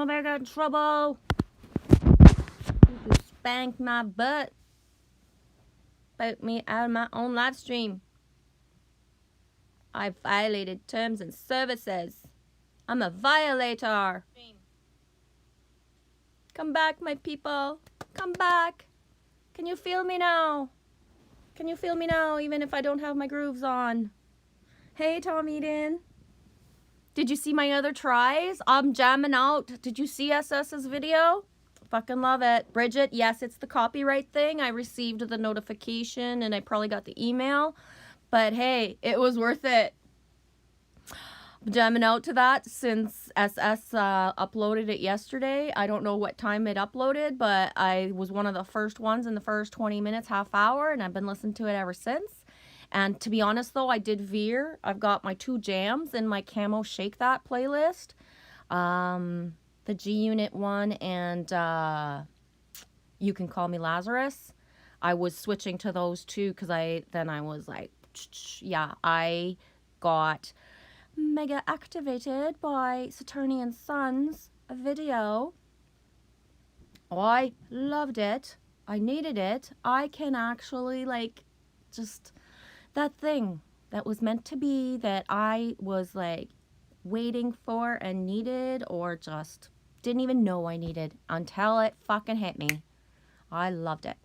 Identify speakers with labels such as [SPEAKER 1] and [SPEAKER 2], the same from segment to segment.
[SPEAKER 1] I'm gonna get in trouble. You spanked my butt. Put me out of my own live stream. I violated terms and services. I'm a violator. Come back, my people. Come back. Can you feel me now? Can you feel me now, even if I don't have my grooves on? Hey, Tom Eden. Did you see my other tries? I'm jamming out. Did you see SS's video? Fucking love it. Bridget, yes, it's the copyright thing. I received the notification and I probably got the email. But hey, it was worth it. I'm jamming out to that since SS uploaded it yesterday. I don't know what time it uploaded, but I was one of the first ones in the first 20 minutes, half hour, and I've been listening to it ever since. And to be honest, though, I did veer. I've got my 2 jams in my Camo Shake That playlist. The G Unit one and You Can Call Me Lazarus. I was switching to those 2 because I was like, yeah, I got mega activated by Saturnian Sons video. I loved it. I needed it. I can actually, like, just that thing that was meant to be, that I was like waiting for and needed, or just didn't even know I needed until it fucking hit me. I loved it.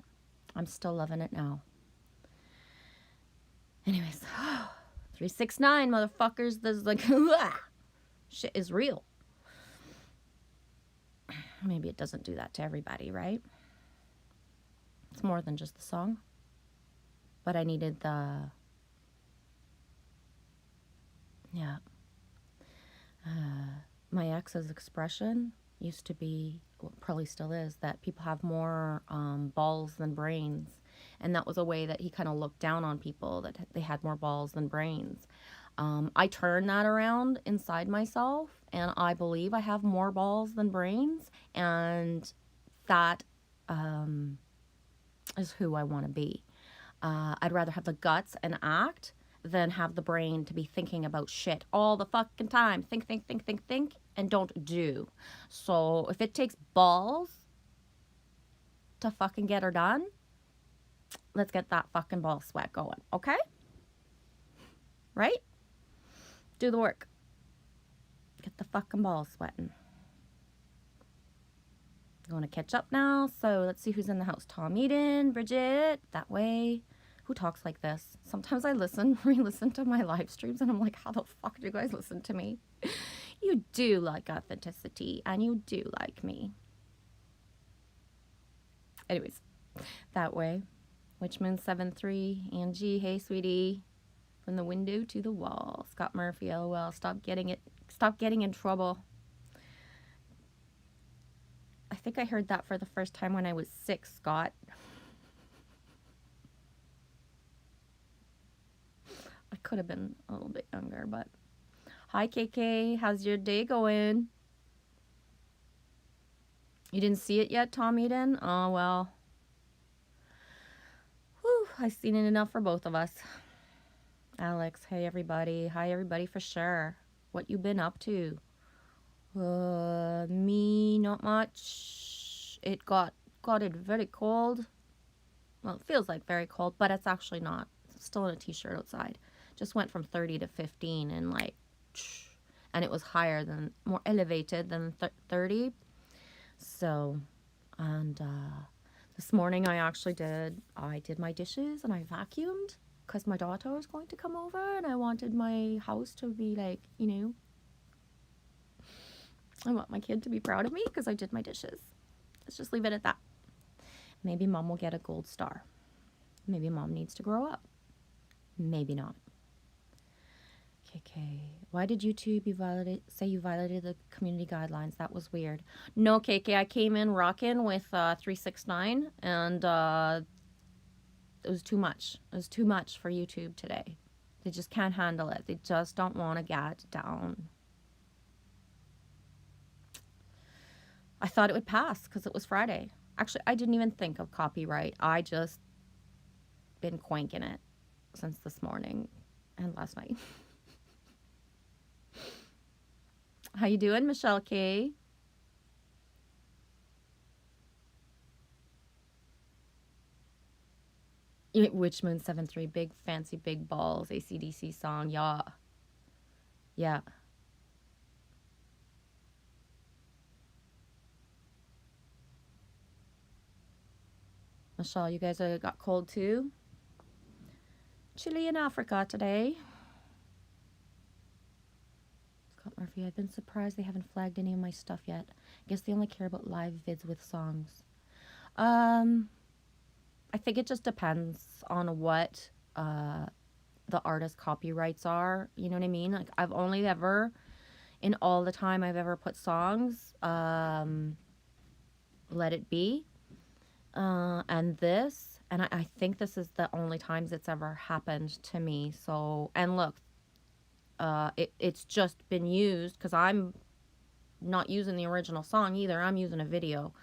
[SPEAKER 1] I'm still loving it now. Anyways, 369 motherfuckers. There's like, shit is real. Maybe it doesn't do that to everybody, right? It's more than just the song. But I needed the, yeah. My ex's expression used to be, well, probably still is, that people have more balls than brains. And that was a way that he kind of looked down on people, that they had more balls than brains. I turned that around inside myself, and I believe I have more balls than brains, and that is who I want to be. I'd rather have the guts and act than have the brain to be thinking about shit all the fucking time. Think, and don't do. So if it takes balls to fucking get her done, let's get that fucking ball sweat going, okay? Right? Do the work. Get the fucking balls sweating. Going to catch up now. So let's see who's in the house. Tom Eden, Bridget, that way. Who talks like this? Sometimes I re-listen to my live streams, and I'm like, how the fuck do you guys listen to me? You do like authenticity, and you do like me. Anyways, that way. Witchman73, Angie, hey sweetie. From the window to the wall. Scott Murphy, LOL. Stop getting in trouble. I think I heard that for the first time when I was 6, Scott. I could have been a little bit younger, but. Hi, KK. How's your day going? You didn't see it yet, Tom Eden? Oh, well. Whew, I've seen it enough for both of us. Alex, hey, everybody. Hi, everybody, for sure. What you been up to? Me, not much. It got it very cold. Well, it feels like very cold, but it's actually not. It's still in a t-shirt outside. Just went from 30 to 15 and like, and it was higher than, more elevated than 30. So, and this morning I did my dishes and I vacuumed because my daughter was going to come over and I wanted my house to be like, you know, I want my kid to be proud of me because I did my dishes. Let's just leave it at that. Maybe mom will get a gold star. Maybe mom needs to grow up. Maybe not. KK, why did YouTube say you violated the community guidelines? That was weird. No, KK, I came in rocking with 369 and it was too much. It was too much for YouTube today. They just can't handle it. They just don't want to get down. I thought it would pass because it was Friday. Actually, I didn't even think of copyright. I just been quanking it since this morning and last night. How you doing, Michelle K? Witch Moon 7-3, big fancy big balls, AC/DC song. Yeah. Yeah. Michelle, you guys got cold too? Chilly in Africa today. Scott Murphy, I've been surprised they haven't flagged any of my stuff yet. I guess they only care about live vids with songs. I think it just depends on what the artist copyrights are. You know what I mean? Like, I've only ever, in all the time I've ever put songs, Let It Be, and this, and I think this is the only times it's ever happened to me. So, and look, it's just been used because I'm not using the original song either. I'm using a video.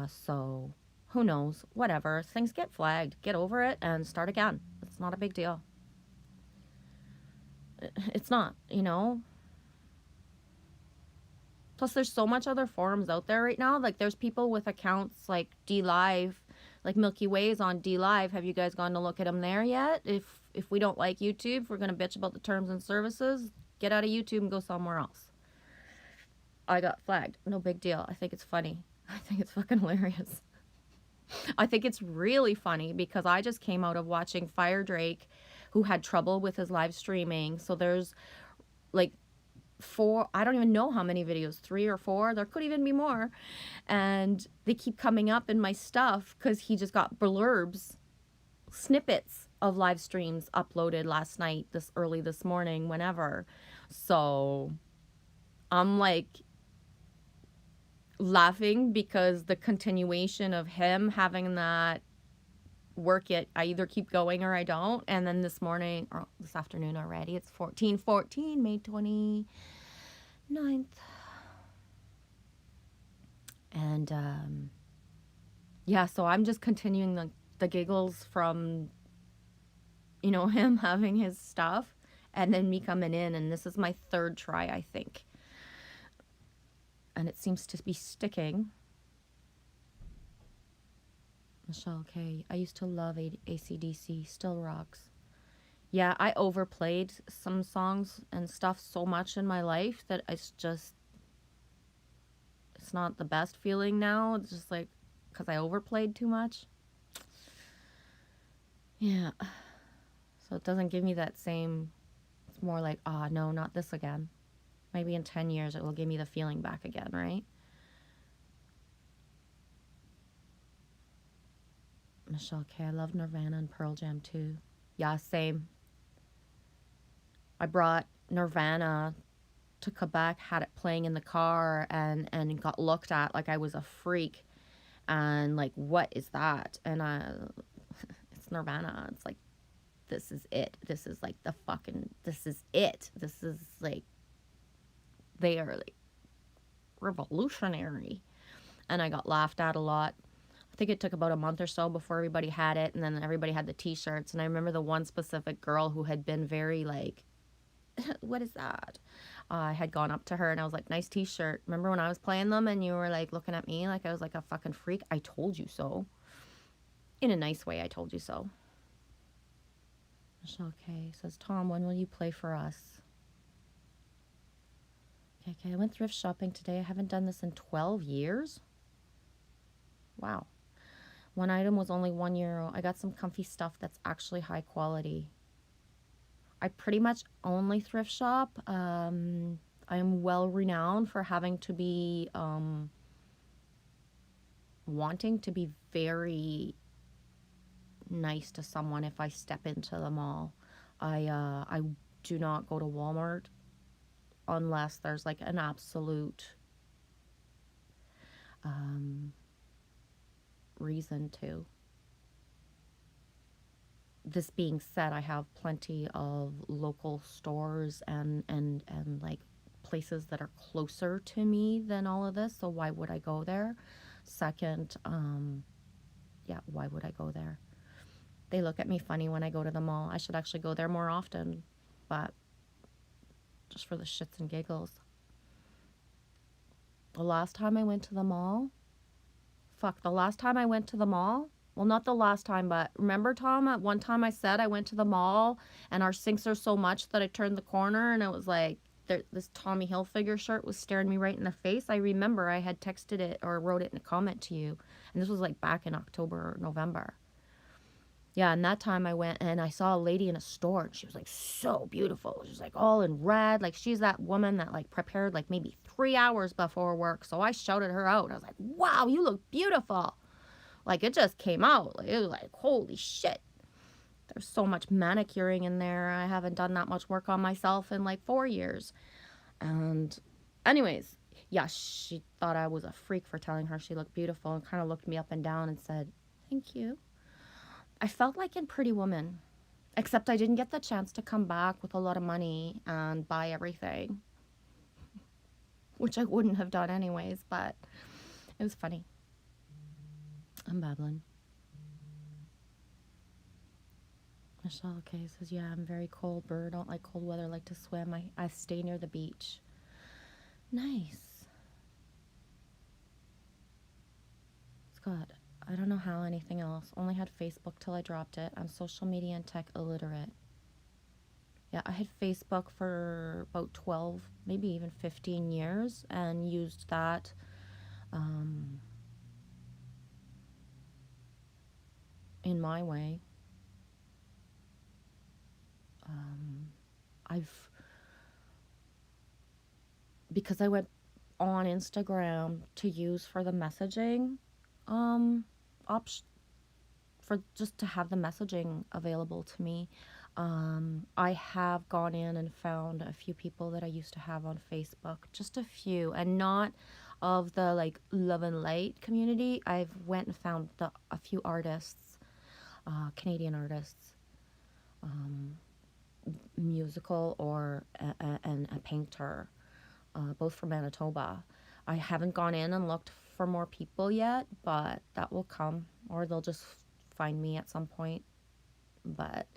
[SPEAKER 1] So who knows? Whatever. Things get flagged. Get over it and start again. It's not a big deal. It's not, you know. Plus, there's so much other forums out there right now. Like, there's people with accounts like DLive, like Milky Way's on DLive. Have you guys gone to look at them there yet? If we don't like YouTube, if we're gonna bitch about the terms and services, get out of YouTube and go somewhere else. I got flagged. No big deal. I think it's funny. I think it's fucking hilarious. I think it's really funny because I just came out of watching Fire Drake, who had trouble with his live streaming. So there's like 4, I don't even know how many videos, 3 or 4, there could even be more, and they keep coming up in my stuff because he just got blurbs, snippets of live streams uploaded last night, this morning, whenever. So I'm like laughing because the continuation of him having that work it, I either keep going or I don't. And then this morning, or this afternoon already, it's 14/14, May 29th. And yeah, so I'm just continuing the giggles from, you know, him having his stuff and then me coming in, and this is my 3rd try, I think. And it seems to be sticking. Michelle K. I used to love AC/DC, still rocks. Yeah, I overplayed some songs and stuff so much in my life that it's not the best feeling now. It's just like, because I overplayed too much. Yeah. So it doesn't give me that same, it's more like, no, not this again. Maybe in 10 years it will give me the feeling back again, right? Michelle K. I love Nirvana and Pearl Jam too. Yeah, same. I brought Nirvana to Quebec, had it playing in the car, and got looked at like I was a freak. And like, what is that? And it's Nirvana. It's like, this is it. This is like this is it. This is like, they are like revolutionary. And I got laughed at a lot. I think it took about a month or so before everybody had it, and then everybody had the t-shirts. And I remember the one specific girl who had been very like, what is that? I had gone up to her and I was like, nice t-shirt. Remember when I was playing them and you were like looking at me like I was like a fucking freak? I told you so. In a nice way, I told you so. Michelle K. says, Tom, when will you play for us? Okay, I went thrift shopping today. I haven't done this in 12 years. Wow. One item was only €1. I got some comfy stuff that's actually high quality. I pretty much only thrift shop. I'm well renowned for having to be, wanting to be very nice to someone if I step into the mall. I do not go to Walmart unless there's like an absolute reason to. This being said, I have plenty of local stores and like places that are closer to me than all of this, so why would I go there? Second, yeah, why would I go there? They look at me funny when I go to the mall. I should actually go there more often, but just for the shits and giggles. The last time I went to the mall, Well, not the last time, but remember, Tom, at one time I said I went to the mall and our sinks are so much that I turned the corner and it was like this Tommy Hilfiger shirt was staring me right in the face. I remember I had texted it or wrote it in a comment to you. And this was like back in October or November. Yeah, and that time I went and I saw a lady in a store and she was like so beautiful. She was like all in red. Like she's that woman that like prepared like maybe 3 hours before work. So I shouted her out. I was like, wow, you look beautiful. Like it just came out. Like it was like, holy shit. There's so much manicuring in there. I haven't done that much work on myself in like 4 years. And anyways, yeah, she thought I was a freak for telling her she looked beautiful and kind of looked me up and down and said, thank you. I felt like in Pretty Woman, except I didn't get the chance to come back with a lot of money and buy everything, which I wouldn't have done anyways, but it was funny. I'm babbling. Michelle, okay, says, yeah, I'm very cold bird. Don't like cold weather, like to swim. I stay near the beach. Nice. Scott, I don't know how anything else. Only had Facebook till I dropped it. I'm social media and tech illiterate. Yeah, I had Facebook for about 12, maybe even 15 years and used that in my way. Because I went on Instagram to use for the messaging option, for just to have the messaging available to me. I have gone in and found a few people that I used to have on Facebook, just a few, and not of the like love and light community. I've went and found a few artists, Canadian artists, musical or a painter, both from Manitoba. I haven't gone in and looked for more people yet, but that will come, or they'll just find me at some point. But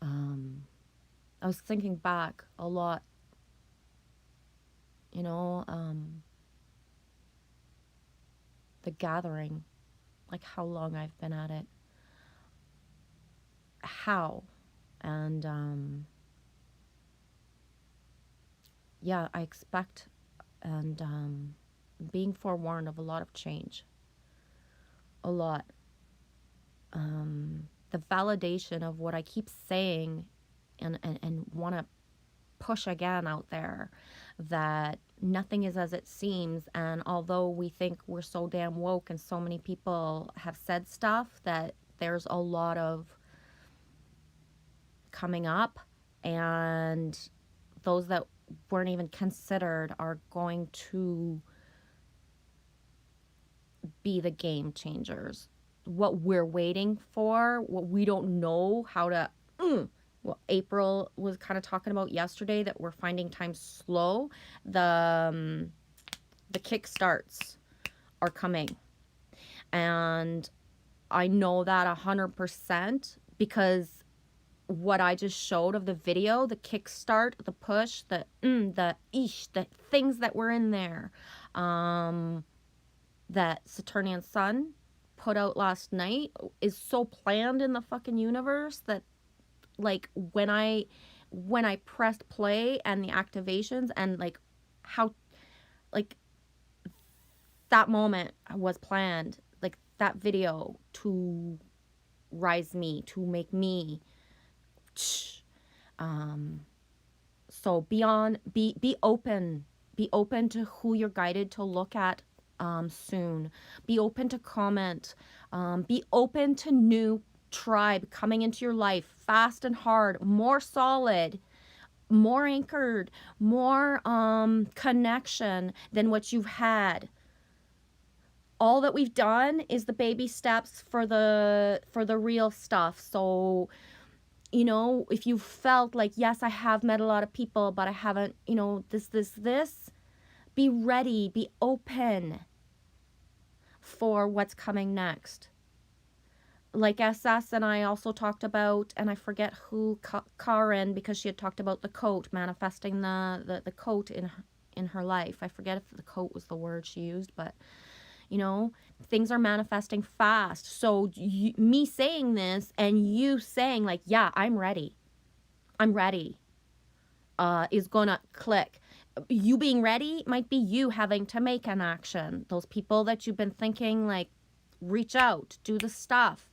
[SPEAKER 1] I was thinking back a lot, you know, the gathering, like how long I've been at it, how, and yeah, I expect and being forewarned of a lot of change, a lot. The validation of what I keep saying and want to push again out there, that nothing is as it seems. And although we think we're so damn woke and so many people have said stuff, that there's a lot of coming up, and those that weren't even considered are going to be the game changers. What we're waiting for, what we don't know how to what April was kind of talking about yesterday, that we're finding time slow. The kickstarts are coming, and I know that 100% because what I just showed of the video, the kickstart, the push, the things that were in there, that Saturnian Sun put out last night is so planned in the fucking universe that, like, when I pressed play and the activations and like how, like, that moment was planned, like that video to rise me, to make me so be open to who you're guided to look at soon. Be open to comment. Be open to new tribe coming into your life, fast and hard, more solid, more anchored, more connection than what you've had. All that we've done is the baby steps for the real stuff. So, you know, if you felt like, yes, I have met a lot of people, but I haven't, you know, this, be ready, be open for what's coming next. Like SS and I also talked about, and I forget who, Karen, because she had talked about the coat, manifesting the coat in her life. I forget if the coat was the word she used, but You know, things are manifesting fast. So me saying this and you saying like, yeah, I'm ready, is gonna click. You being ready might be you having to make an action. Those people that you've been thinking, like, reach out, do the stuff.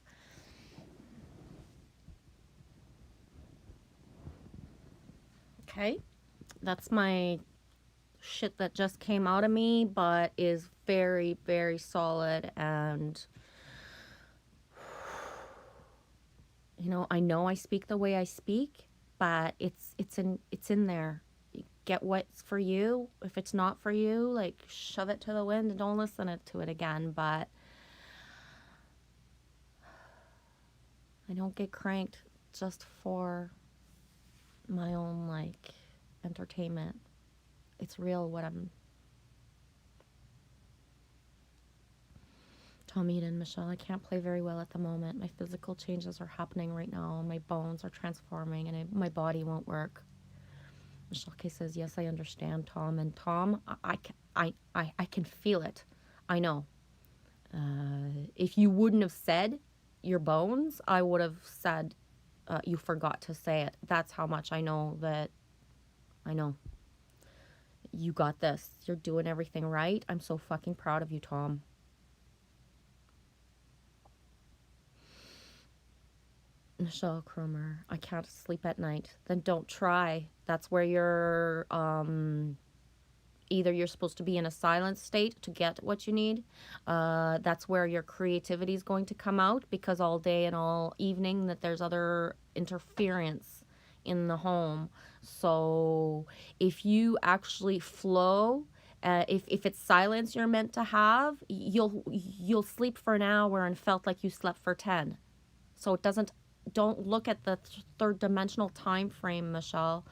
[SPEAKER 1] Okay, that's my shit that just came out of me, but is very, very solid. And you know I speak the way I speak, but it's in there. You get what's for you. If it's not for you, like, shove it to the wind and don't listen to it again. But I don't get cranked just for my own, like, entertainment. It's real what I'm. Tom Eden, Michelle, I can't play very well at the moment. My physical changes are happening right now. My bones are transforming and my body won't work. Michelle K says, yes, I understand, Tom. And Tom, I can feel it. I know. If you wouldn't have said your bones, I would have said you forgot to say it. That's how much I know that. I know. You got this. You're doing everything right. I'm so fucking proud of you, Tom. Michelle Cromer, I can't sleep at night. Then don't try. That's where you're, either you're supposed to be in a silent state to get what you need. That's where your creativity is going to come out, because all day and all evening that there's other interference in the home. So if you actually flow, if it's silence you're meant to have, you'll sleep for an hour and felt like you slept for 10. So it doesn't. Don't look at the third dimensional time frame, Michelle.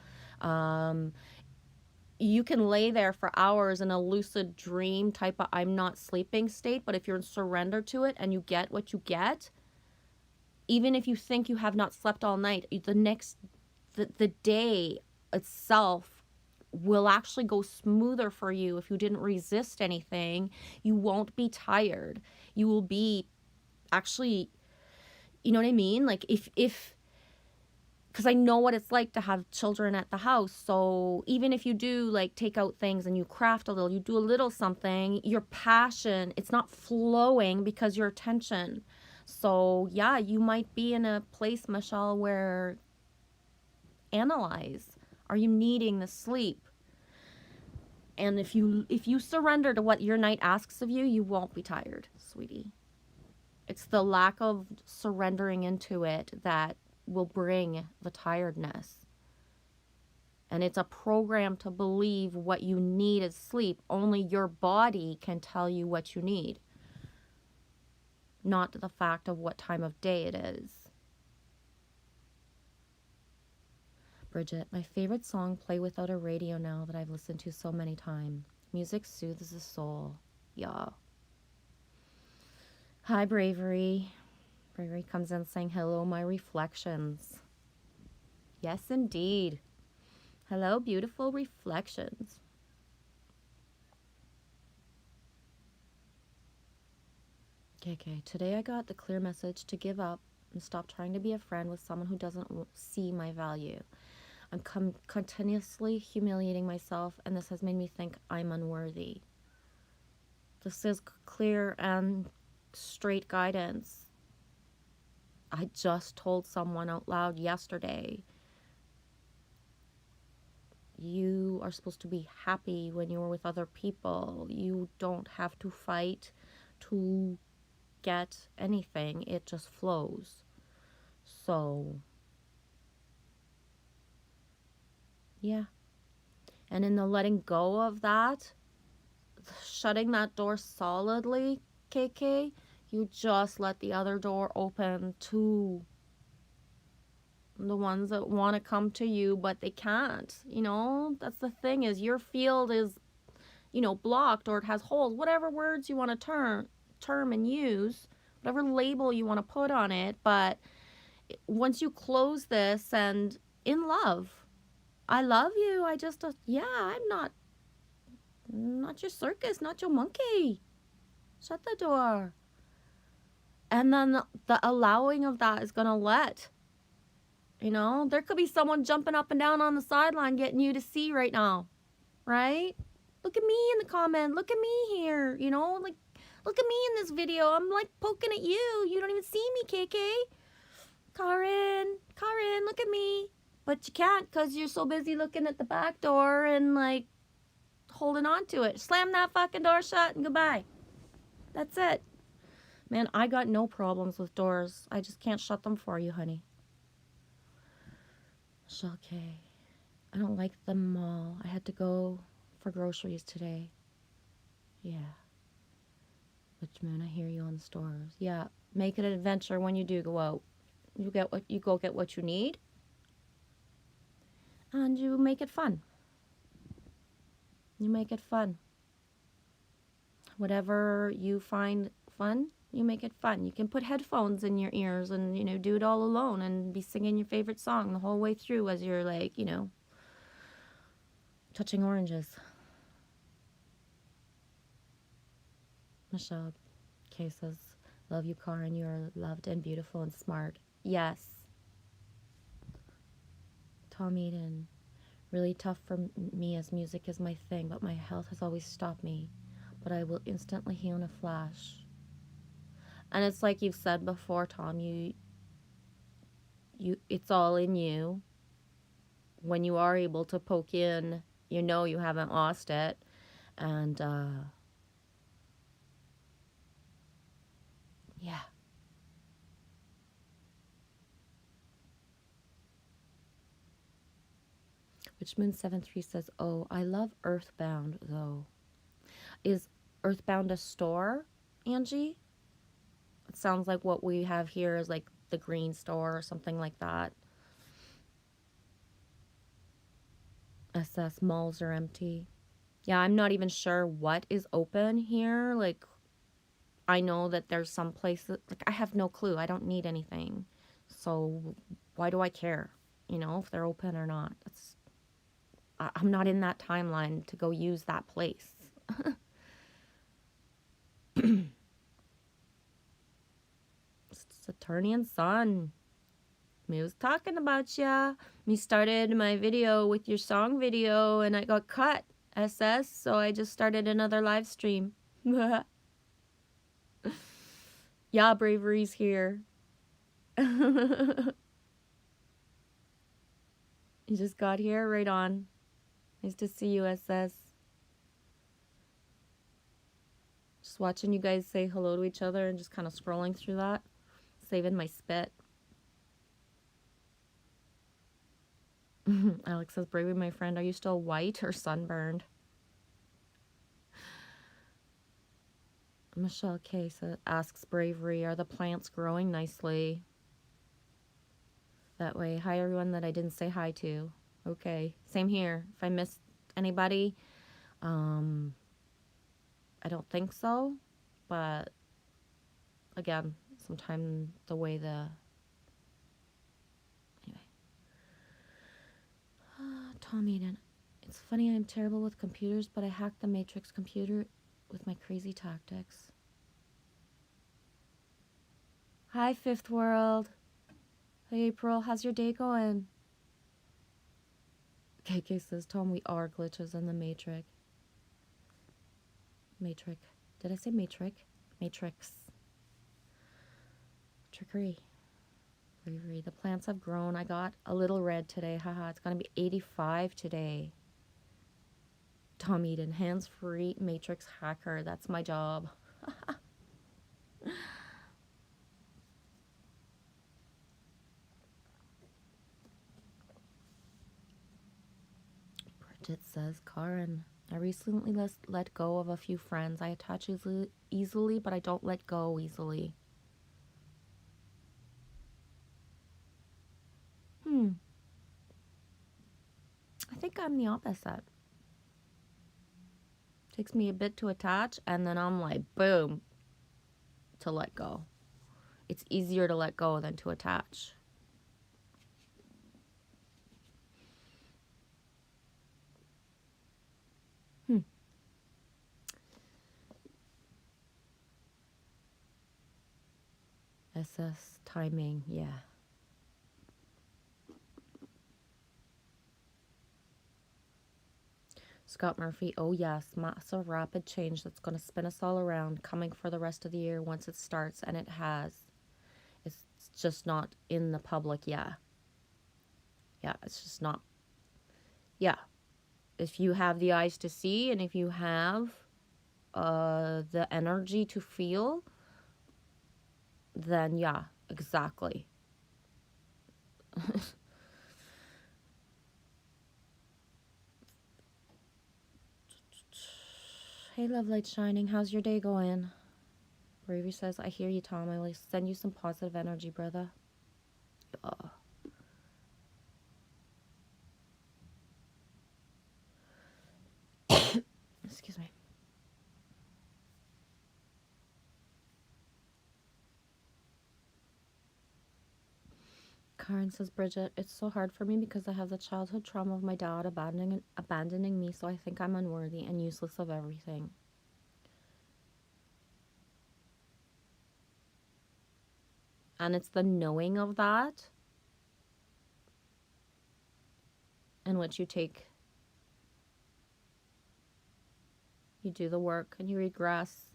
[SPEAKER 1] You can lay there for hours in a lucid dream type of I'm not sleeping state, but if you're in surrender to it and you get what you get, even if you think you have not slept all night, the day itself will actually go smoother for you. If you didn't resist anything, you won't be tired. You will be actually, you know what I mean? Like, if because I know what it's like to have children at the house. So even if you do, like, take out things and you craft a little, you do a little something, your passion, it's not flowing because your attention. So yeah, you might be in a place, Michelle, where analyze, are you needing the sleep? And if you surrender to what your night asks of you, you won't be tired, sweetie. It's the lack of surrendering into it that will bring the tiredness. And it's a program to believe what you need is sleep. Only your body can tell you what you need, not the fact of what time of day it is. Bridget, my favorite song, Play Without a Radio now, that I've listened to so many times. Music soothes the soul. Yeah. Hi, Bravery. Bravery comes in saying, hello, my reflections. Yes, indeed. Hello, beautiful reflections. Okay. Today I got the clear message to give up and stop trying to be a friend with someone who doesn't see my value. I'm continuously humiliating myself, and this has made me think I'm unworthy. This is clear and straight guidance. I just told someone out loud yesterday, you are supposed to be happy when you're with other people. You don't have to fight to get anything. It just flows. So, yeah. And in the letting go of that, shutting that door solidly, KK, you just let the other door open to the ones that want to come to you, but they can't. You know, that's the thing, is your field is, you know, blocked, or it has holes, whatever words you want to term and use, whatever label you want to put on it. But once you close this, and in love, I love you, I just, yeah, I'm not your circus, not your monkey. Shut the door. And then the allowing of that is going to let. You know, there could be someone jumping up and down on the sideline getting you to see right now. Right? Look at me in the comment. Look at me here. You know, like, look at me in this video. I'm like poking at you. You don't even see me, KK. Karin, look at me. But you can't because you're so busy looking at the back door and like holding on to it. Slam that fucking door shut and goodbye. That's it. Man, I got no problems with doors. I just can't shut them for you, honey. Okay. I don't like the mall. I had to go for groceries today. Yeah. Witch Moon, I hear you on the stores. Yeah, make it an adventure when you do go out. You go get what you need. And you make it fun. You make it fun. Whatever you find fun, you make it fun. You can put headphones in your ears and, you know, do it all alone and be singing your favorite song the whole way through as you're like, you know, touching oranges. Michelle K says, love you, Karin. You are loved and beautiful and smart. Yes. Tom Eden, really tough for me as music is my thing, but my health has always stopped me. But I will instantly heal in a flash. And it's like you've said before, Tom, it's all in you. When you are able to poke in, you know you haven't lost it. And, yeah. Witchmoon73 says, oh, I love Earthbound, though. Is Earthbound a store, Angie? It sounds like what we have here is like the green store or something like that. SS malls are empty. Yeah, I'm not even sure what is open here. Like, I know that there's some places, like, I have no clue. I don't need anything. So why do I care, you know, if they're open or not? I'm not in that timeline to go use that place. Saturnian Sun. Me was talking about ya. Me started my video with your song video and I got cut, SS, so I just started another live stream. Yeah, Bravery's here. You just got here? Right on. Nice to see you, SS. Just watching you guys say hello to each other and just kind of scrolling through that. Saving my spit. Alex says, Bravery, my friend, are you still white or sunburned? Michelle K asks Bravery, are the plants growing nicely? That way. Hi, everyone that I didn't say hi to. Okay. Same here. If I missed anybody, I don't think so. But, again, sometimes the way the... Anyway. Tom Eden. It's funny I'm terrible with computers, but I hacked the Matrix computer with my crazy tactics. Hi, Fifth World. Hey, April. How's your day going? KK says, Tom, we are glitches in the Matrix. Matrix. Did I say Matrix? Matrix. Trickery. Bravery. The plants have grown. I got a little red today. Haha, it's going to be 85 today. Tom Eden, hands-free Matrix hacker. That's my job. Bridget says, Karin, I recently let go of a few friends. I attach easily, but I don't let go easily. I think I'm the opposite. Takes me a bit to attach, and then I'm like, boom, to let go. It's easier to let go than to attach. SS timing, yeah. Scott Murphy, oh yes, massive rapid change that's going to spin us all around, coming for the rest of the year once it starts, and it has. It's just not in the public, yeah. Yeah, it's just not, yeah. If you have the eyes to see, and if you have the energy to feel, then yeah, exactly. Hey, love light shining. How's your day going? Bravery says, I hear you, Tom. I will send you some positive energy, brother. Excuse me. Karen says, Bridget, it's so hard for me because I have the childhood trauma of my dad abandoning me, so I think I'm unworthy and useless of everything. And it's the knowing of that in which you do the work and you regress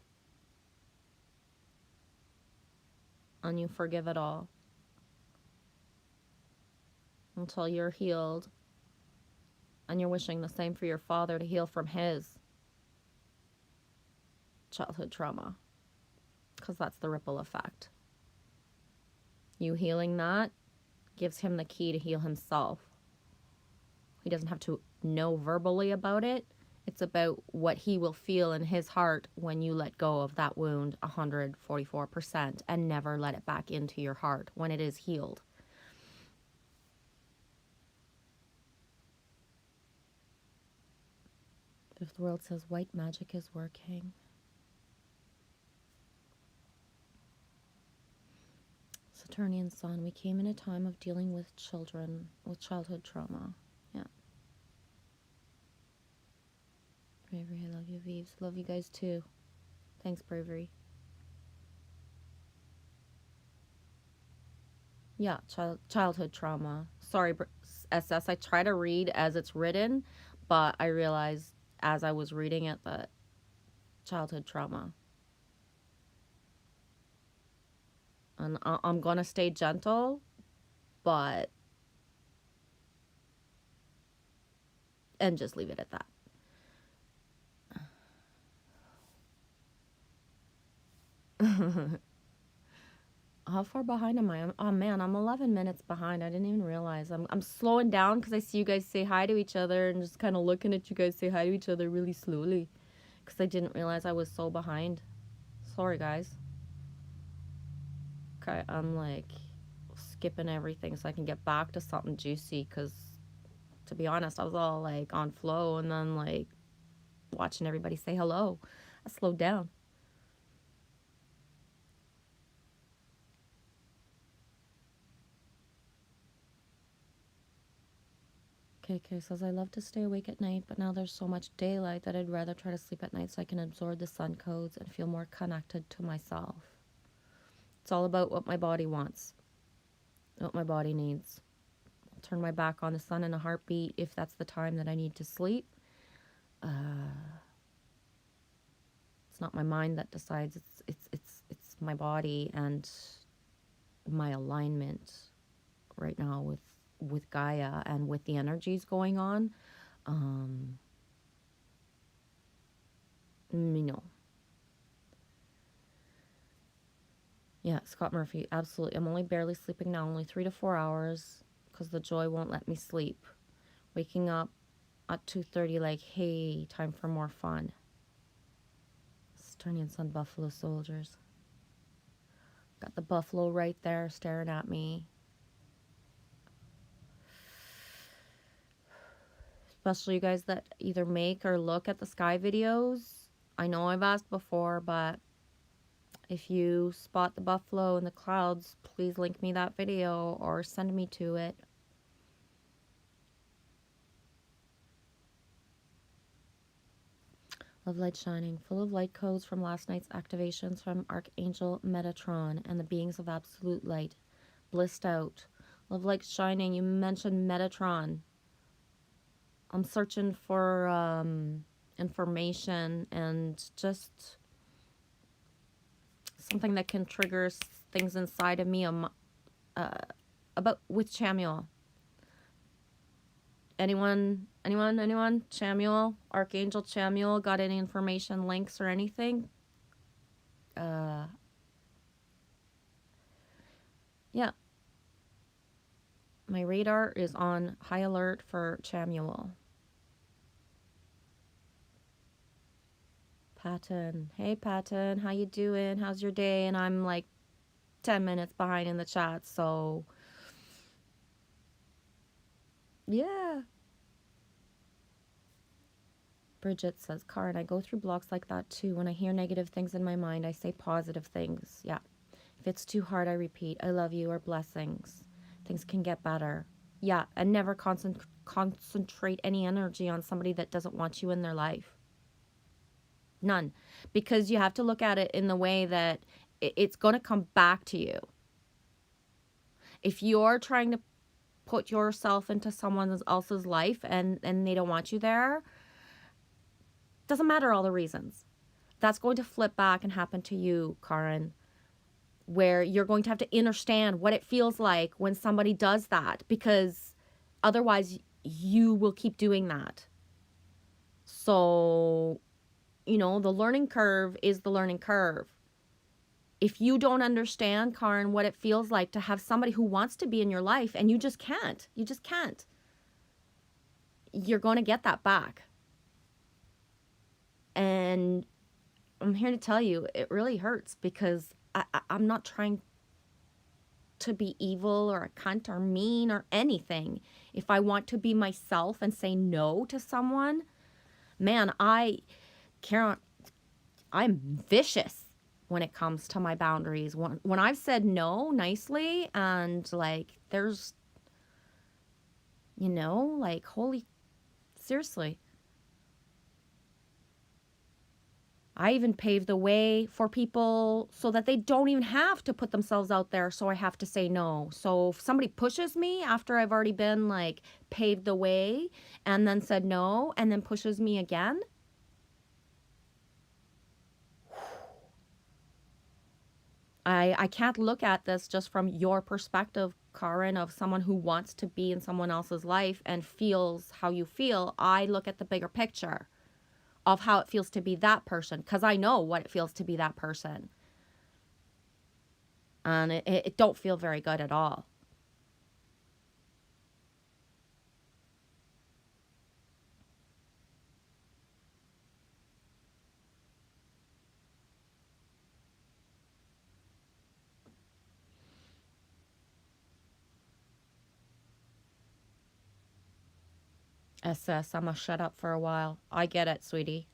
[SPEAKER 1] and you forgive it all until you're healed, and you're wishing the same for your father to heal from his childhood trauma, because that's the ripple effect. You healing that gives him the key to heal himself. He doesn't have to know verbally about it. It's about what he will feel in his heart when you let go of that wound 144% and never let it back into your heart when it is healed. If the world says white magic is working. Saturnian Sun, we came in a time of dealing with children with childhood trauma. Yeah. Bravery, I love you, Vives. Love you guys too. Thanks, Bravery. Yeah, childhood trauma. Sorry, SS. I try to read as it's written, but I realized as I was reading it that childhood trauma. And I'm going to stay gentle, but... and just leave it at that. How far behind am I? Oh man, I'm 11 minutes behind. I didn't even realize. I'm slowing down because I see you guys say hi to each other and just kind of looking at you guys say hi to each other really slowly because I didn't realize I was so behind. Sorry, guys. Okay, I'm like skipping everything so I can get back to something juicy because, to be honest, I was all like on flow and then like watching everybody say hello. I slowed down. KK says, I love to stay awake at night, but now there's so much daylight that I'd rather try to sleep at night so I can absorb the sun codes and feel more connected to myself. It's all about what my body wants, what my body needs. I'll turn my back on the sun in a heartbeat if that's the time that I need to sleep. It's not my mind that decides. It's my body and my alignment right now with Gaia and with the energies going on. Yeah, Scott Murphy, absolutely. I'm only barely sleeping now, only 3 to 4 hours, because the joy won't let me sleep. Waking up at 2:30 like, hey, time for more fun. Saturnian Sun Buffalo Soldiers. Got the buffalo right there staring at me. Especially you guys that either make or look at the sky videos. I know I've asked before, but if you spot the buffalo in the clouds, please link me that video or send me to it. Love light shining, full of light codes from last night's activations from Archangel Metatron and the beings of absolute light. Blissed out. Love light shining, you mentioned Metatron. I'm searching for information and just something that can trigger things inside of me about with Chamuel. Anyone? Chamuel, Archangel Chamuel, got any information, links, or anything? Yeah. My radar is on high alert for Chamuel. Patton. Hey, Patton. How you doing? How's your day? And I'm like 10 minutes behind in the chat, so... yeah. Bridget says, Karen, I go through blocks like that too. When I hear negative things in my mind, I say positive things. Yeah. If it's too hard, I repeat, I love you or blessings. Things can get better. Yeah. And never concentrate any energy on somebody that doesn't want you in their life. None. Because you have to look at it in the way that it's going to come back to you. If you're trying to put yourself into someone else's life and they don't want you there, doesn't matter all the reasons. That's going to flip back and happen to you, Karen, where you're going to have to understand what it feels like when somebody does that, because otherwise you will keep doing that. So, you know, the learning curve is the learning curve. If you don't understand, Karen, what it feels like to have somebody who wants to be in your life and you just can't, you're going to get that back. And I'm here to tell you, it really hurts, because I'm not trying to be evil or a cunt or mean or anything. If I want to be myself and say no to someone, man, Karen, I'm vicious when it comes to my boundaries. When I've said no nicely and like there's, you know, like seriously. I even pave the way for people so that they don't even have to put themselves out there, so I have to say no. So if somebody pushes me after I've already been like paved the way and then said no and then pushes me again, I can't look at this just from your perspective, Karen, of someone who wants to be in someone else's life and feels how you feel. I look at the bigger picture of how it feels to be that person, because I know what it feels to be that person. And it don't feel very good at all. SS, I'm gonna shut up for a while. I get it, sweetie.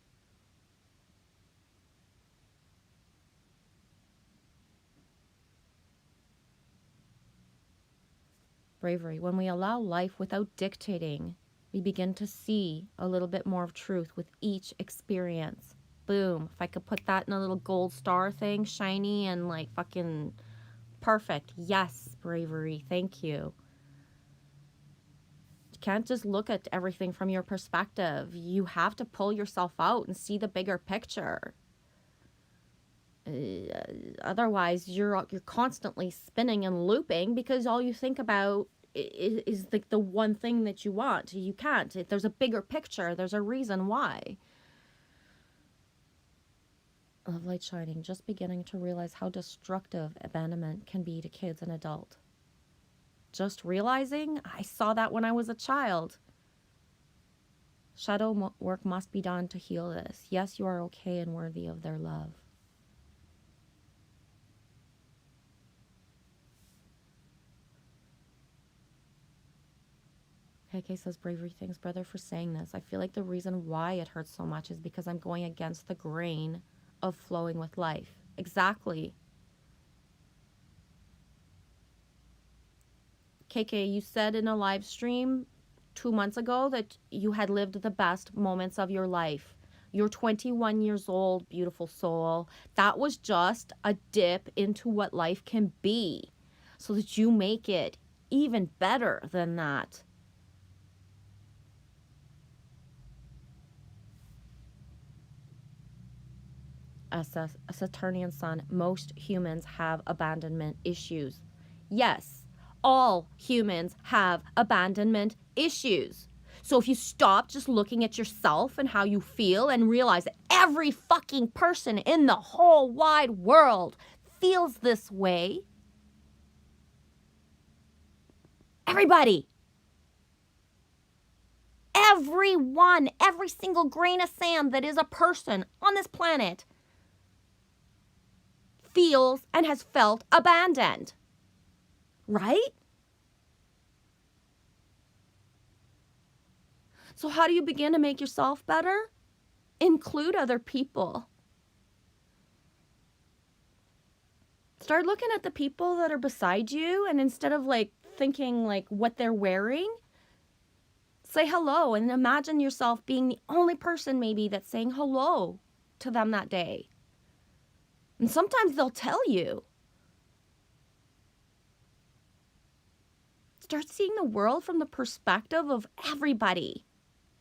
[SPEAKER 1] Bravery. When we allow life without dictating, we begin to see a little bit more of truth with each experience. Boom. If I could put that in a little gold star thing, shiny and like fucking perfect. Yes, bravery. Thank you. You can't just look at everything from your perspective. You have to pull yourself out and see the bigger picture. Otherwise, you're constantly spinning and looping, because all you think about is like the one thing that you want. You can't. If there's a bigger picture, there's a reason why. Love light shining. Just beginning to realize how destructive abandonment can be to kids and adults. Just realizing, I saw that when I was a child. Shadow work must be done to heal this. Yes, you are okay and worthy of their love. KK says, bravery, thanks, brother, for saying this. I feel like the reason why it hurts so much is because I'm going against the grain of flowing with life. Exactly. KK, you said in a live stream 2 months ago that you had lived the best moments of your life. You're 21 years old, beautiful soul. That was just a dip into what life can be so that you make it even better than that. As a Saturnian sun, most humans have abandonment issues. Yes, all humans have abandonment issues. So if you stop just looking at yourself and how you feel and realize that every fucking person in the whole wide world feels this way. Everybody. Everyone, every single grain of sand that is a person on this planet feels and has felt abandoned. Right? So how do you begin to make yourself better? Include other people. Start looking at the people that are beside you, and instead of like thinking like what they're wearing, say hello and imagine yourself being the only person maybe that's saying hello to them that day. And sometimes they'll tell you. Start seeing the world from the perspective of everybody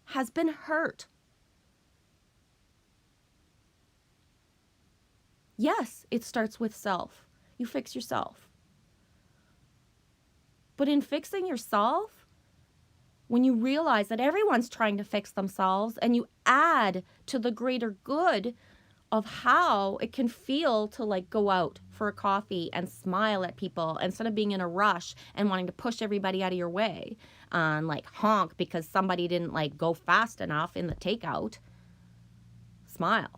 [SPEAKER 1] has been hurt. Yes, it starts with self. You fix yourself. But in fixing yourself, when you realize that everyone's trying to fix themselves and you add to the greater good of how it can feel to like go out for a coffee and smile at people instead of being in a rush and wanting to push everybody out of your way and like honk because somebody didn't like go fast enough in the takeout. Smile.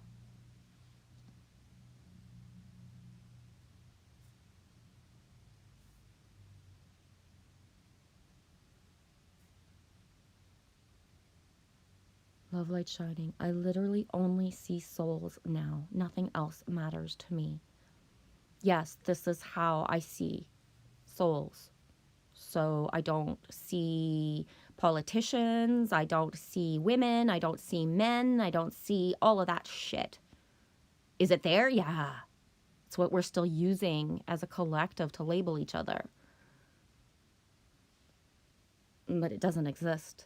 [SPEAKER 1] Love light shining. I literally only see souls now. Nothing else matters to me. Yes, this is how I see souls. So I don't see politicians. I don't see women. I don't see men. I don't see all of that shit. Is it there? Yeah. It's what we're still using as a collective to label each other. But it doesn't exist.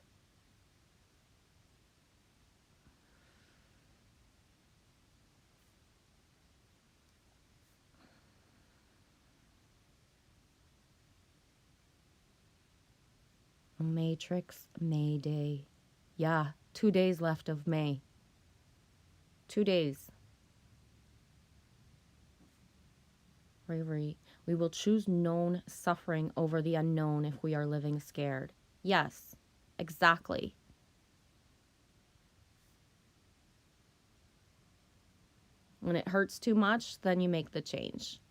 [SPEAKER 1] Matrix Mayday. Yeah, 2 days left of May. 2 days. Bravery. We will choose known suffering over the unknown if we are living scared. Yes, exactly. When it hurts too much, then you make the change.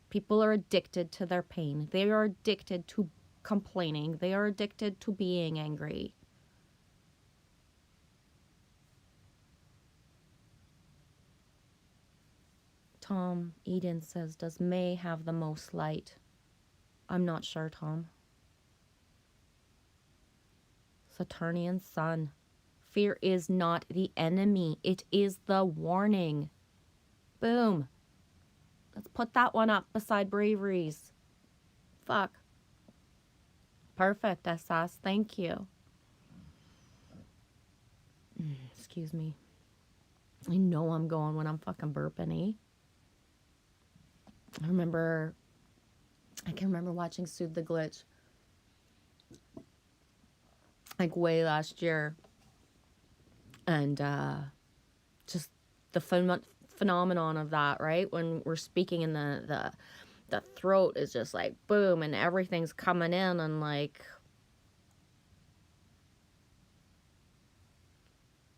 [SPEAKER 1] People are addicted to their pain. They are addicted to complaining. They are addicted to being angry. Tom Eden says, does May have the most light? I'm not sure, Tom. Saturnian sun. Fear is not the enemy. It is the warning. Boom. Let's put that one up beside braveries. Fuck. Perfect, SS. Thank you. Excuse me. I know I'm going when I'm fucking burping, eh? I can remember watching Soothe the Glitch like way last year. And just the phenomenon of that, right? When we're speaking in the throat is just like boom and everything's coming in and like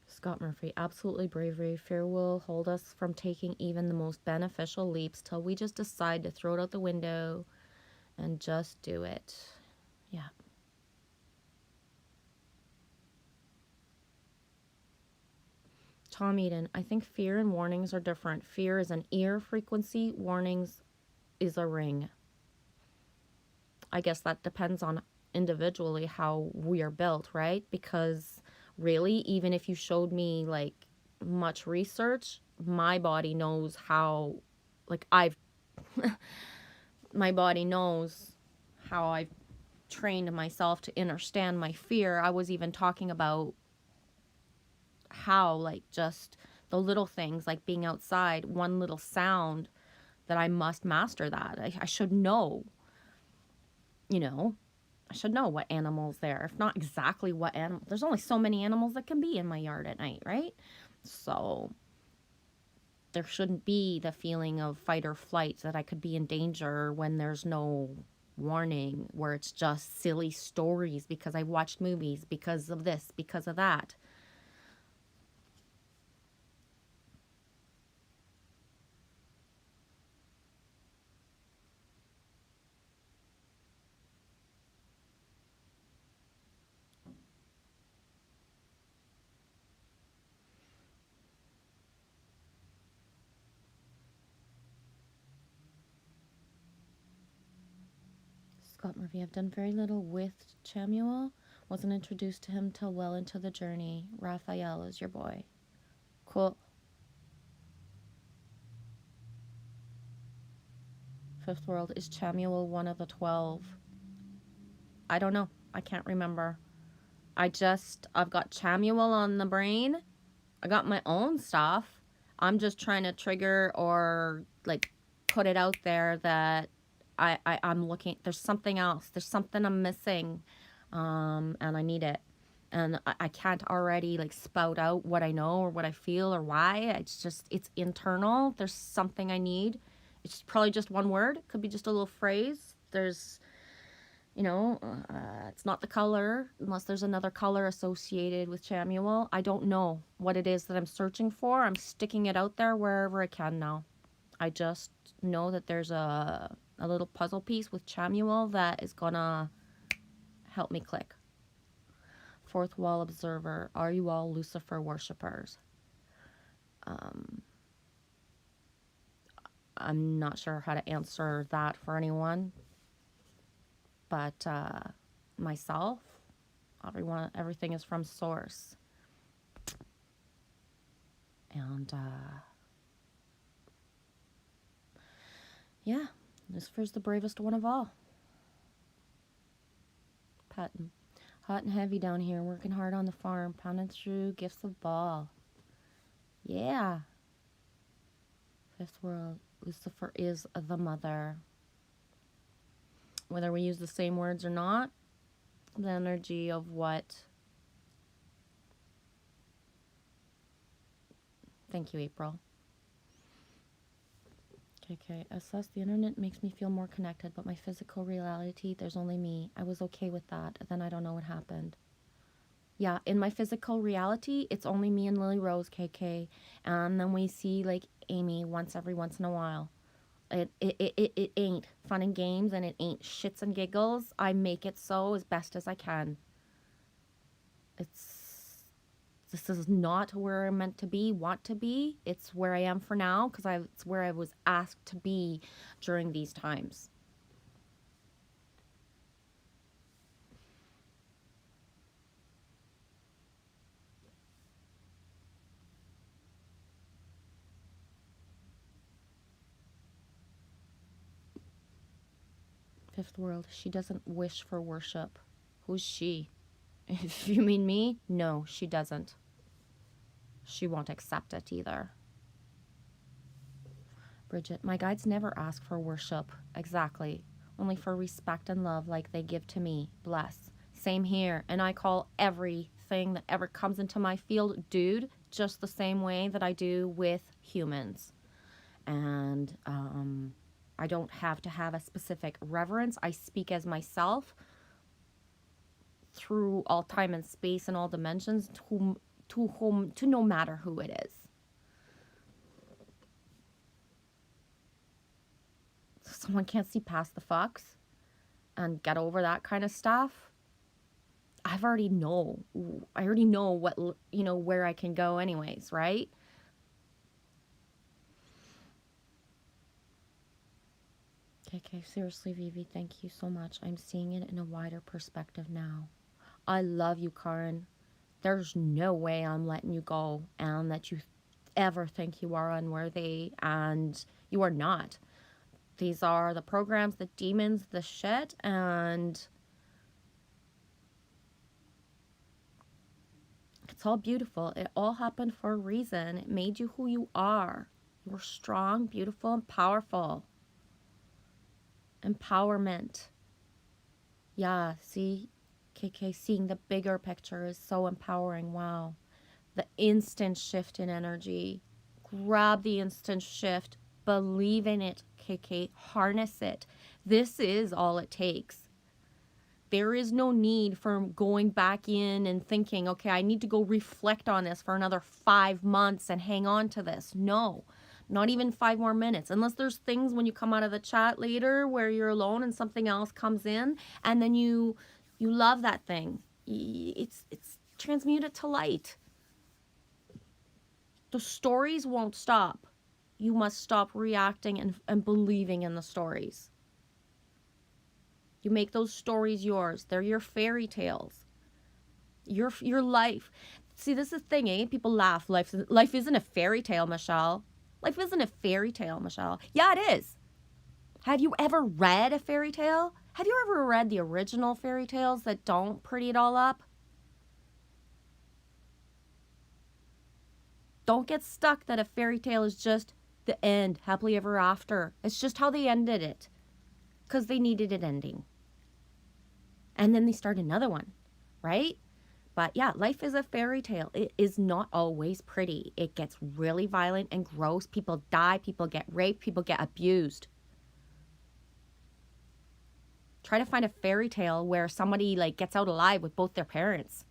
[SPEAKER 1] Scott Murphy, absolutely bravery. Fear will hold us from taking even the most beneficial leaps till we just decide to throw it out the window and just do it. Yeah. Tom Eden, I think fear and warnings are different. Fear is an ear frequency, warnings is a ring. I guess that depends on individually how we are built, right? Because really, even if you showed me like much research, my body knows how, like, I've, my body knows how I've trained myself to understand my fear. I was even talking about how, like, just the little things, like being outside, one little sound, that I must master that. I should know, you know, I should know what animals there, if not exactly what animal. There's only so many animals that can be in my yard at night, right? So there shouldn't be the feeling of fight or flight, that I could be in danger when there's no warning, where it's just silly stories because I watched movies because of this, because of that. Scott Murphy, I've done very little with Chamuel. Wasn't introduced to him till well into the journey. Raphael is your boy. Cool. Fifth World, is Chamuel one of the 12? I don't know. I can't remember. I've got Chamuel on the brain. I got my own stuff. I'm just trying to trigger or, like, put it out there that I'm looking. There's something else. There's something I'm missing, and I need it. And I can't already, like, spout out what I know or what I feel or why. It's internal. There's something I need. It's probably just one word. It could be just a little phrase. There's, it's not the color, unless there's another color associated with Chamuel. I don't know what it is that I'm searching for. I'm sticking it out there wherever I can now. I just know that there's a little puzzle piece with Chamuel that is gonna help me click. Fourth Wall Observer, are you all Lucifer worshippers? I'm not sure how to answer that for anyone, but myself, everything is from source. And yeah, Lucifer's the bravest one of all. Patton, hot and heavy down here, working hard on the farm, pounding through gifts of ball. Yeah. Fifth World, Lucifer is the mother. Whether we use the same words or not, the energy of what. Thank you, April. Okay. Assess the internet makes me feel more connected, but my physical reality, there's only me. I was okay with that. Then I don't know what happened. Yeah, in my physical reality, it's only me and Lily Rose, KK. And then we see, like, Amy every once in a while. It ain't fun and games, and it ain't shits and giggles. I make it so as best as I can. This is not where I'm meant to be, want to be. It's where I am for now, because it's where I was asked to be during these times. Fifth World, she doesn't wish for worship. Who's she? If you mean me, no, she doesn't. She won't accept it either. Bridget, my guides never ask for worship. Exactly. Only for respect and love like they give to me. Bless. Same here. And I call everything that ever comes into my field dude, just the same way that I do with humans. And I don't have to have a specific reverence. I speak as myself through all time and space and all dimensions to no matter who it is. Someone can't see past the fucks and get over that kind of stuff. I already know what, where I can go anyways, right? Okay, seriously, Vivi, thank you so much. I'm seeing it in a wider perspective now. I love you, Karin. there's no way I'm letting you go, and that you ever think you are unworthy, and you are not. These are the programs, the demons, the shit, and it's all beautiful. It all happened for a reason. It made you who you are. You were strong, beautiful, and powerful. Empowerment. Yeah, see, KK, seeing the bigger picture is so empowering. Wow. The instant shift in energy. Grab the instant shift. Believe in it, KK. Harness it. This is all it takes. There is no need for going back in and thinking, okay, I need to go reflect on this for another 5 months and hang on to this. No, not even 5 more minutes. Unless there's things when you come out of the chat later where you're alone and something else comes in, and then you love that thing. It's transmute it to light. The stories won't stop. You must stop reacting and believing in the stories. You make those stories yours. They're your fairy tales. Your life. See, this is the thing, eh? People laugh. Life isn't a fairy tale, Michelle. Life isn't a fairy tale, Michelle. Yeah, it is. Have you ever read a fairy tale? Have you ever read the original fairy tales that don't pretty it all up? Don't get stuck that a fairy tale is just the end, happily ever after. It's just how they ended it, because they needed it ending. And then they start another one, right? But yeah, life is a fairy tale. It is not always pretty. It gets really violent and gross. People die, people get raped, people get abused. Try to find a fairy tale where somebody like gets out alive with both their parents.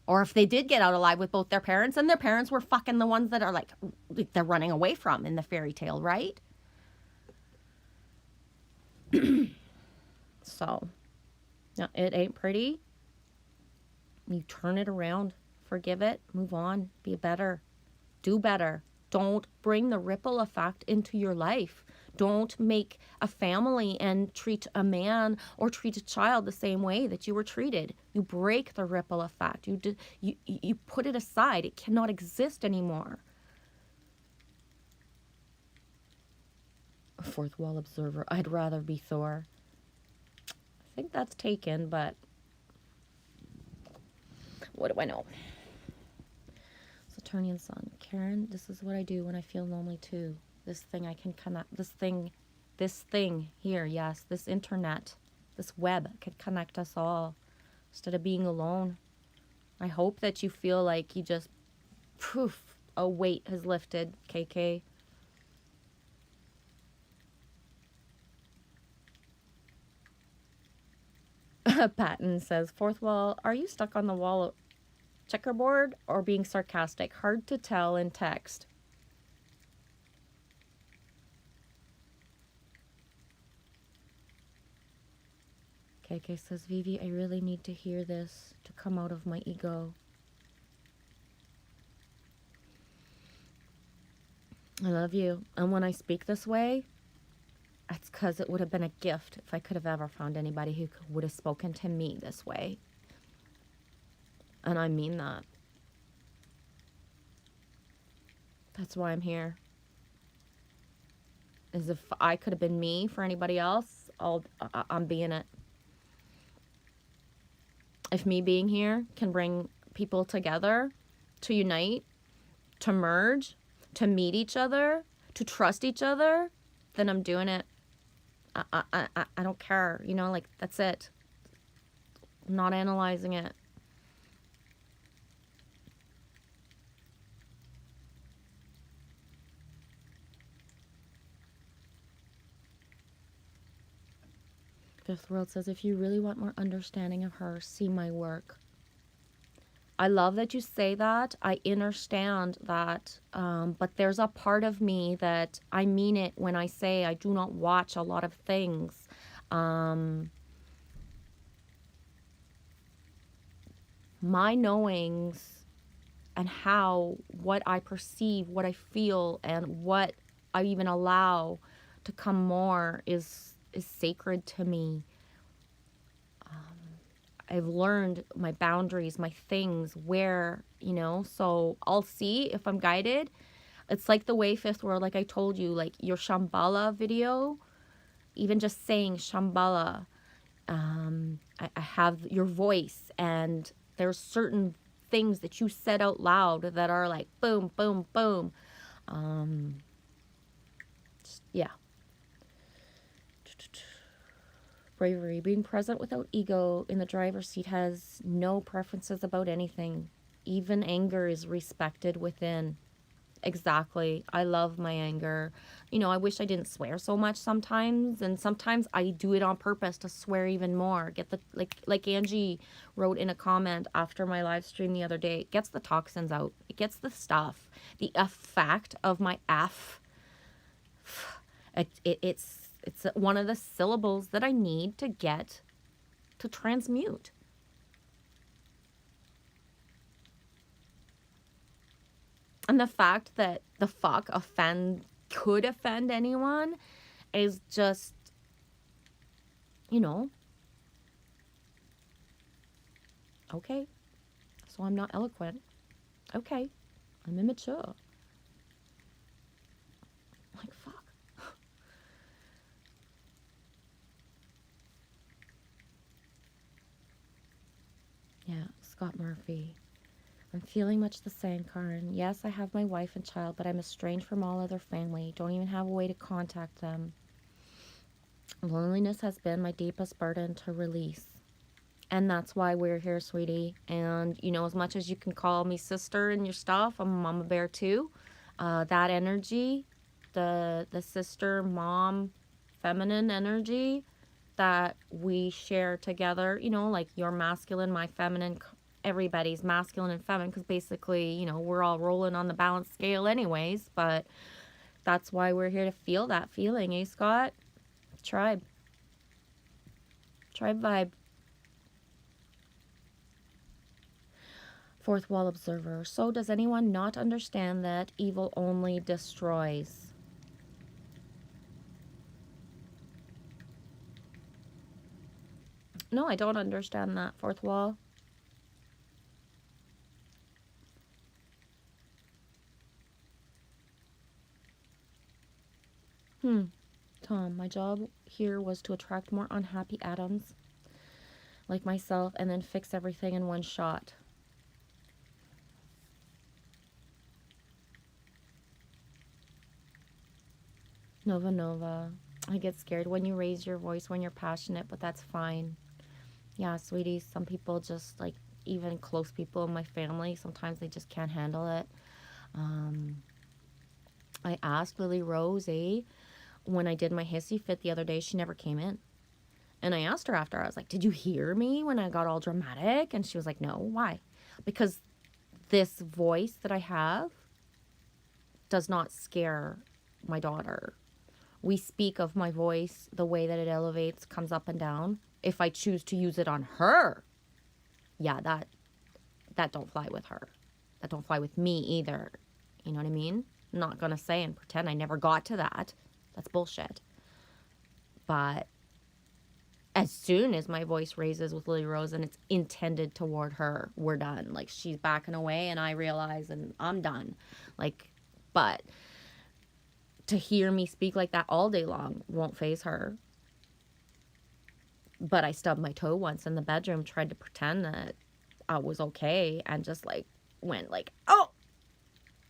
[SPEAKER 1] Or if they did get out alive with both their parents, and their parents were fucking the ones that are like they're running away from in the fairy tale, right? So, no, it ain't pretty. You turn it around, forgive it, move on, be better, do better. Don't bring the ripple effect into your life. Don't make a family and treat a man or treat a child the same way that you were treated. You break the ripple effect. You put it aside. It cannot exist anymore. A fourth wall observer. I'd rather be Thor. I think that's taken, but what do I know? Saturnian Sun. Karen, this is what I do when I feel lonely too. This thing I can connect. This thing here, yes. This internet, this web could connect us all instead of being alone. I hope that you feel like you just, poof, a weight has lifted, KK. Patton says, fourth wall, are you stuck on the wall checkerboard or being sarcastic? Hard to tell in text. KK says, Vivi, I really need to hear this to come out of my ego. I love you. And when I speak this way, it's because it would have been a gift if I could have ever found anybody who would have spoken to me this way. And I mean that. That's why I'm here. As if I could have been me for anybody else, I'm being it. If me being here can bring people together, to unite, to merge, to meet each other, to trust each other, then I'm doing it. I don't care, you know, like, that's it. I'm not analyzing it. Fifth World says, if you really want more understanding of her, see my work. I love that you say that. I understand that. But there's a part of me that I mean it when I say I do not watch a lot of things. My knowings and what I perceive, what I feel, and what I even allow to come more is sacred to me. I've learned my boundaries, my things, where, so I'll see if I'm guided. It's like the way Fifth World, like I told you, like your Shambhala video, even just saying Shambhala, I have your voice, and there's certain things that you said out loud that are like boom, boom, boom. Yeah. Bravery. Being present without ego in the driver's seat has no preferences about anything. Even anger is respected within. Exactly. I love my anger. I wish I didn't swear so much sometimes, and sometimes I do it on purpose to swear even more. Get the like Angie wrote in a comment after my live stream the other day. It gets the toxins out. It gets the stuff. The effect of my F. It's one of the syllables that I need to get to transmute. And the fact that the fuck could offend anyone is just, okay. So I'm not eloquent. Okay. I'm immature. Like, fuck. Yeah, Scott Murphy. I'm feeling much the same, Karen. Yes, I have my wife and child, but I'm estranged from all other family. Don't even have a way to contact them. Loneliness has been my deepest burden to release. And that's why we're here, sweetie. And, as much as you can call me sister and your stuff, I'm a mama bear too. That energy, the sister, mom, feminine energy that we share together, like your masculine, my feminine, everybody's masculine and feminine, because basically, we're all rolling on the balance scale anyways, but that's why we're here to feel that feeling, eh, Scott? Tribe vibe. Fourth wall observer. So does anyone not understand that evil only destroys? No, I don't understand that, fourth wall. Tom, my job here was to attract more unhappy atoms like myself and then fix everything in one shot. Nova. I get scared when you raise your voice when you're passionate, but that's fine. Yeah, sweetie, some people just, like, even close people in my family, sometimes they just can't handle it. I asked Lily Rose, when I did my hissy fit the other day, she never came in. And I asked her after, I was like, did you hear me when I got all dramatic? And she was like, no, why? Because this voice that I have does not scare my daughter. We speak of my voice, the way that it elevates, comes up and down. If I choose to use it on her, yeah, that don't fly with her. That don't fly with me either. You know what I mean? I'm not going to say and pretend I never got to that. That's bullshit. But as soon as my voice raises with Lily Rose and it's intended toward her, we're done. Like, she's backing away and I realize and I'm done. Like, but to hear me speak like that all day long won't faze her. But I stubbed my toe once in the bedroom, tried to pretend that I was okay, and just like went like, oh,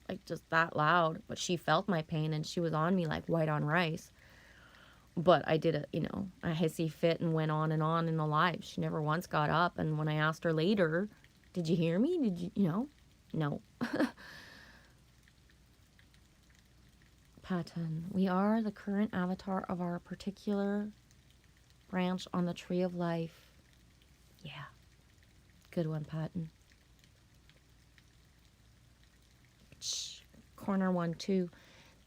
[SPEAKER 1] like just that loud. But she felt my pain and she was on me like white on rice. But I did a hissy fit and went on in the live. She never once got up. And when I asked her later, did you hear me? Did you, no. Patton, we are the current avatar of our particular branch on the tree of life. Yeah. Good one, Patton. Corner one, too.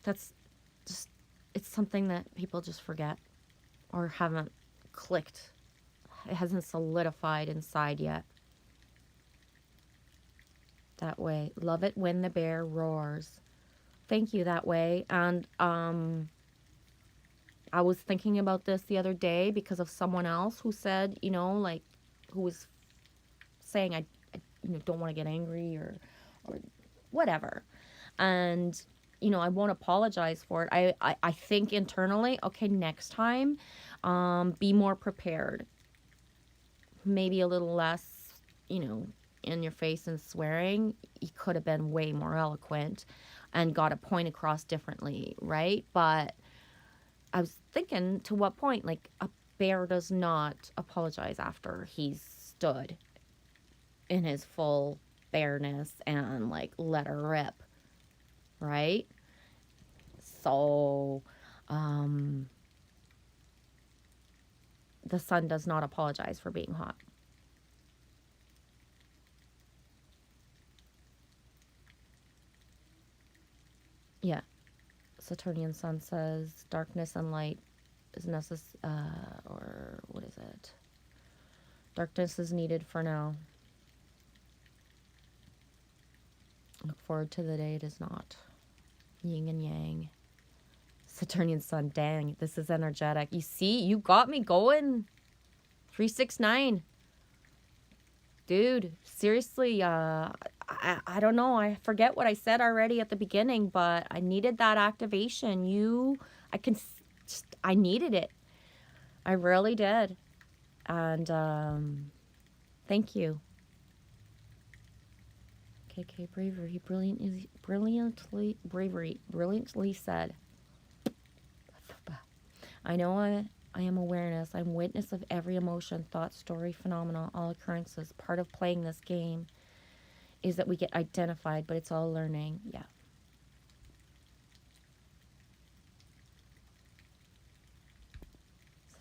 [SPEAKER 1] That's just, it's something that people just forget or haven't clicked. It hasn't solidified inside yet. That way. Love it when the bear roars. Thank you, that way. And I was thinking about this the other day because of someone else who said, like, who was saying I don't want to get angry or whatever. And, I won't apologize for it. I think internally, okay, next time, be more prepared. Maybe a little less, in your face and swearing. He could have been way more eloquent and got a point across differently, right? But I was thinking, to what point? Like, a bear does not apologize after he's stood in his full bareness and, like, let her rip, right? So, the sun does not apologize for being hot. Yeah. Saturnian sun says darkness and light is necessary, or what is it? Darkness is needed for now. Look forward to the day it is not. Yin and yang. Saturnian sun, dang, this is energetic. You see, you got me going. 369. Dude, seriously, I don't know. I forget what I said already at the beginning, but I needed that activation. I needed it. I really did. And thank you. KK bravery, brilliantly said. I know I am awareness. I'm witness of every emotion, thought, story, phenomena, all occurrences. Part of playing this game is that we get identified, but it's all learning. Yeah.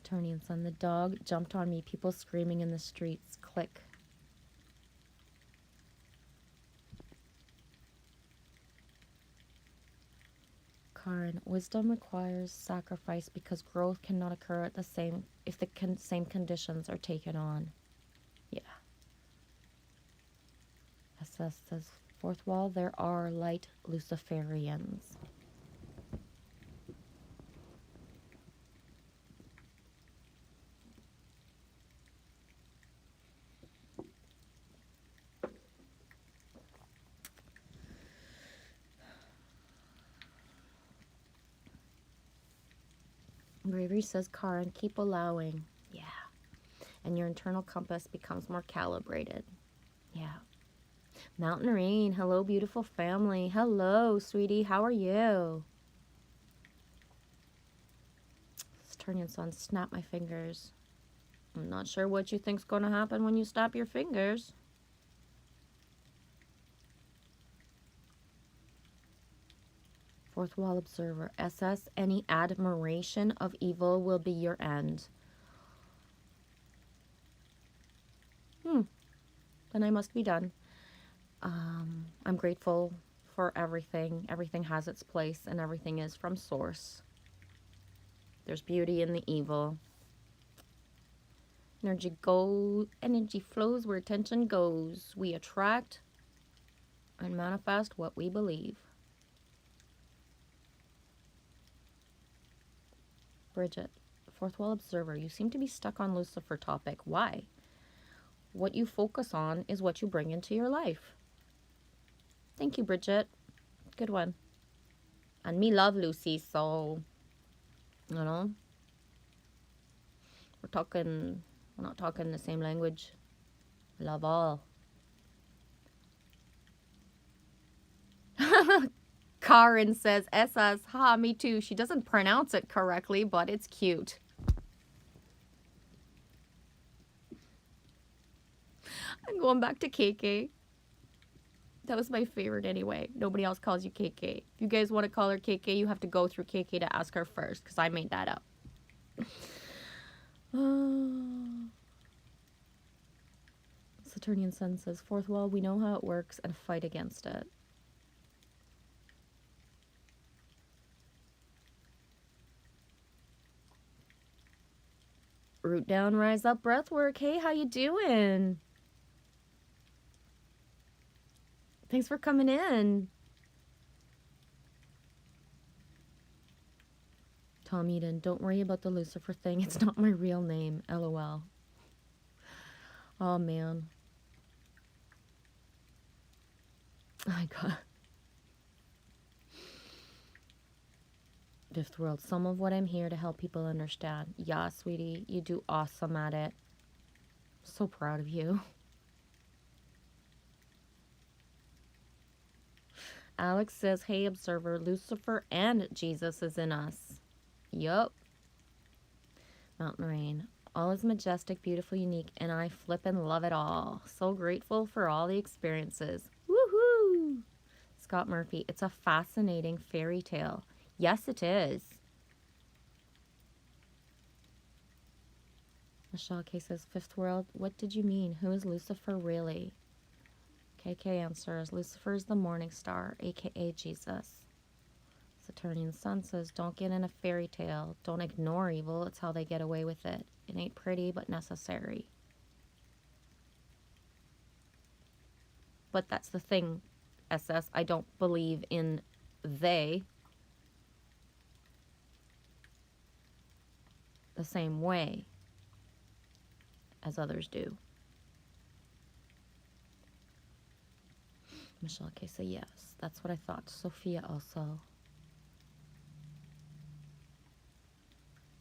[SPEAKER 1] Saturnian sun. The dog jumped on me. People screaming in the streets. Click. Karen, wisdom requires sacrifice because growth cannot occur at the same if the same conditions are taken on. Yeah. SS says, fourth wall, there are light Luciferians. Bravery says, Karen, keep allowing. Yeah. And your internal compass becomes more calibrated. Yeah. Mountain Rain, hello, beautiful family. Hello, sweetie, how are you? Saturnian sun, snap my fingers. I'm not sure what you think's going to happen when you snap your fingers. Fourth wall observer, SS, any admiration of evil will be your end. Then I must be done. I'm grateful for everything. Everything has its place and everything is from source. There's beauty in the evil. Energy flows where attention goes. We attract and manifest what we believe. Bridget, fourth wall observer, you seem to be stuck on Lucifer topic. Why? What you focus on is what you bring into your life. Thank you, Bridget. Good one. And me love Lucy, so, we're not talking the same language. Love all. Karen says, SS, ha, me too. She doesn't pronounce it correctly, but it's cute. I'm going back to KK. That was my favorite anyway. Nobody else calls you KK. If you guys want to call her KK, you have to go through KK to ask her first, because I made that up. Saturnian sun says, fourth wall, we know how it works and fight against it. Root down, rise up, breath work. Hey, how you doing? Thanks for coming in. Tom Eden, don't worry about the Lucifer thing. It's not my real name. LOL. Oh, man. I got Fifth World. Some of what I'm here to help people understand. Yeah, sweetie, you do awesome at it. So proud of you. Alex says, hey, observer, Lucifer and Jesus is in us. Yup. Mountain Rain. All is majestic, beautiful, unique, and I flip and love it all. So grateful for all the experiences. Woohoo! Scott Murphy. It's a fascinating fairy tale. Yes, it is. Michelle K says, Fifth World, what did you mean? Who is Lucifer really? KK answers, Lucifer is the morning star, aka Jesus. Saturnian Sun says, don't get in a fairy tale. Don't ignore evil. It's how they get away with it. It ain't pretty, but necessary. But that's the thing, SS. I don't believe in they the same way as others do. Michelle K says, yes, that's what I thought. Sophia also.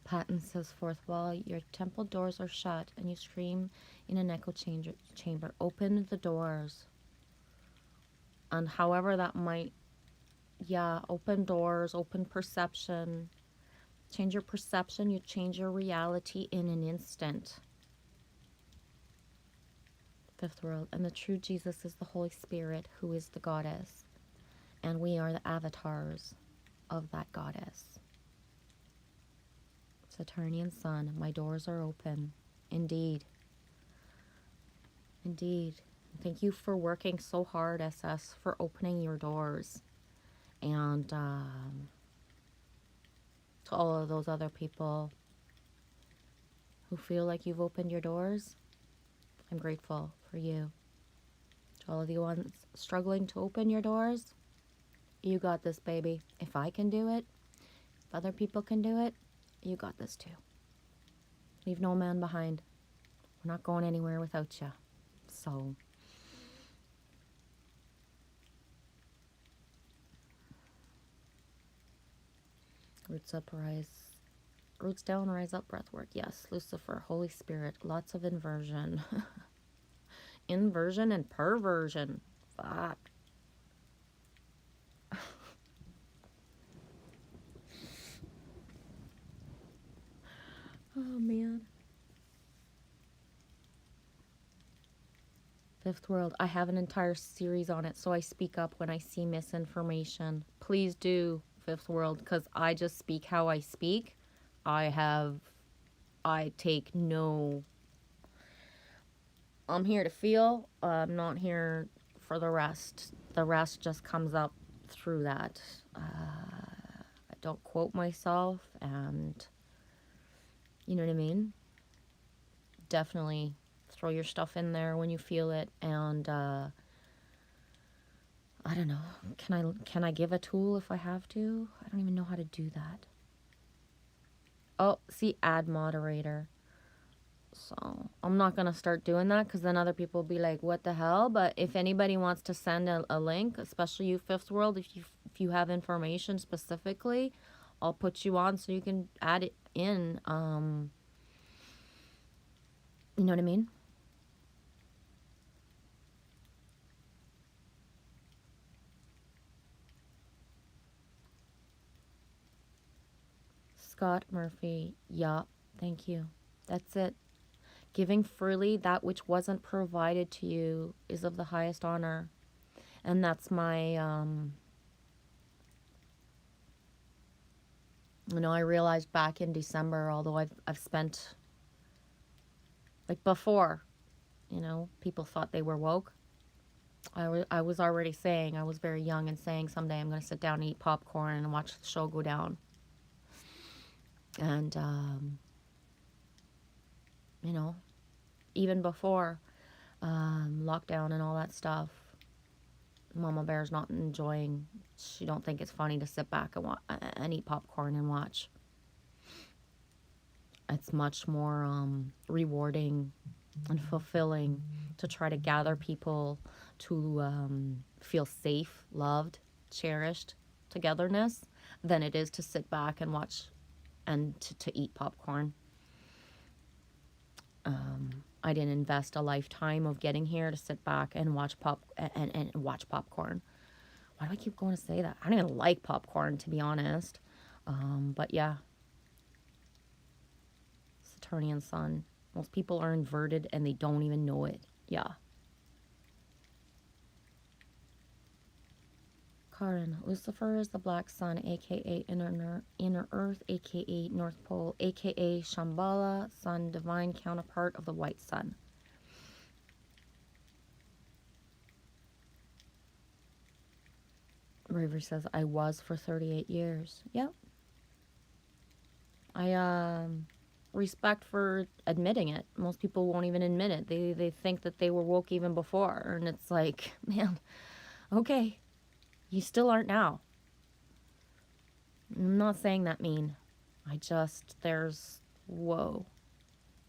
[SPEAKER 1] Patton says, fourth wall, your temple doors are shut and you scream in an echo chamber. Open the doors. And however that might, yeah, open doors, open perception. Change your perception, you change your reality in an instant. Fifth World, and the true Jesus is the Holy Spirit, who is the goddess. And we are the avatars of that goddess. Saturnian Sun, my doors are open. Indeed. Indeed. Thank you for working so hard, SS, for opening your doors. And to all of those other people who feel like you've opened your doors, I'm grateful for you. To all of you ones struggling to open your doors, you got this, baby. If I can do it, if other people can do it, you got this too. Leave no man behind. We're not going anywhere without you. So, roots up, rise. Roots down, rise up, breathwork. Yes, Lucifer, Holy Spirit, lots of inversion. Inversion and perversion. Fuck. Oh, man. Fifth World. I have an entire series on it, so I speak up when I see misinformation. Please do, Fifth World, because I just speak how I speak. I take no... I'm here to feel. I'm not here for the rest. The rest just comes up through that. I don't quote myself, and you know what I mean? Definitely throw your stuff in there when you feel it, and I don't know. Can I give a tool if I have to? I don't even know how to do that. Oh, see, add moderator. So I'm not going to start doing that because then other people will be like, what the hell? But if anybody wants to send a link, especially you Fifth World, if you have information specifically, I'll put you on so you can add it in. You know what I mean? Scott Murphy. Yeah, thank you. That's it. Giving freely that which wasn't provided to you is of the highest honor. And that's my, you know, I realized back in December, although I've spent, like before, you know, people thought they were woke. I was already saying, I was very young and saying someday I'm going to sit down and eat popcorn and watch the show go down. And, you know, even before lockdown and all that stuff, Mama Bear's not enjoying, she don't think it's funny to sit back and eat popcorn and watch. It's much more rewarding and fulfilling to try to gather people to feel safe, loved, cherished, togetherness than it is to sit back and watch and to eat popcorn. I didn't invest a lifetime of getting here to sit back and watch and watch popcorn. Why do I keep going to say that? I don't even like popcorn, to be honest. But yeah, Saturnian sun. Most people are inverted and they don't even know it. Yeah. Karen, Lucifer is the black sun, aka inner earth, aka North Pole, aka Shambhala, sun, divine counterpart of the white sun. Bravery says, I was for 38 years. Yep. I respect for admitting it. Most people won't even admit it. They think that they were woke even before, and it's like, man, okay, you still aren't now. I'm not saying that mean. Whoa.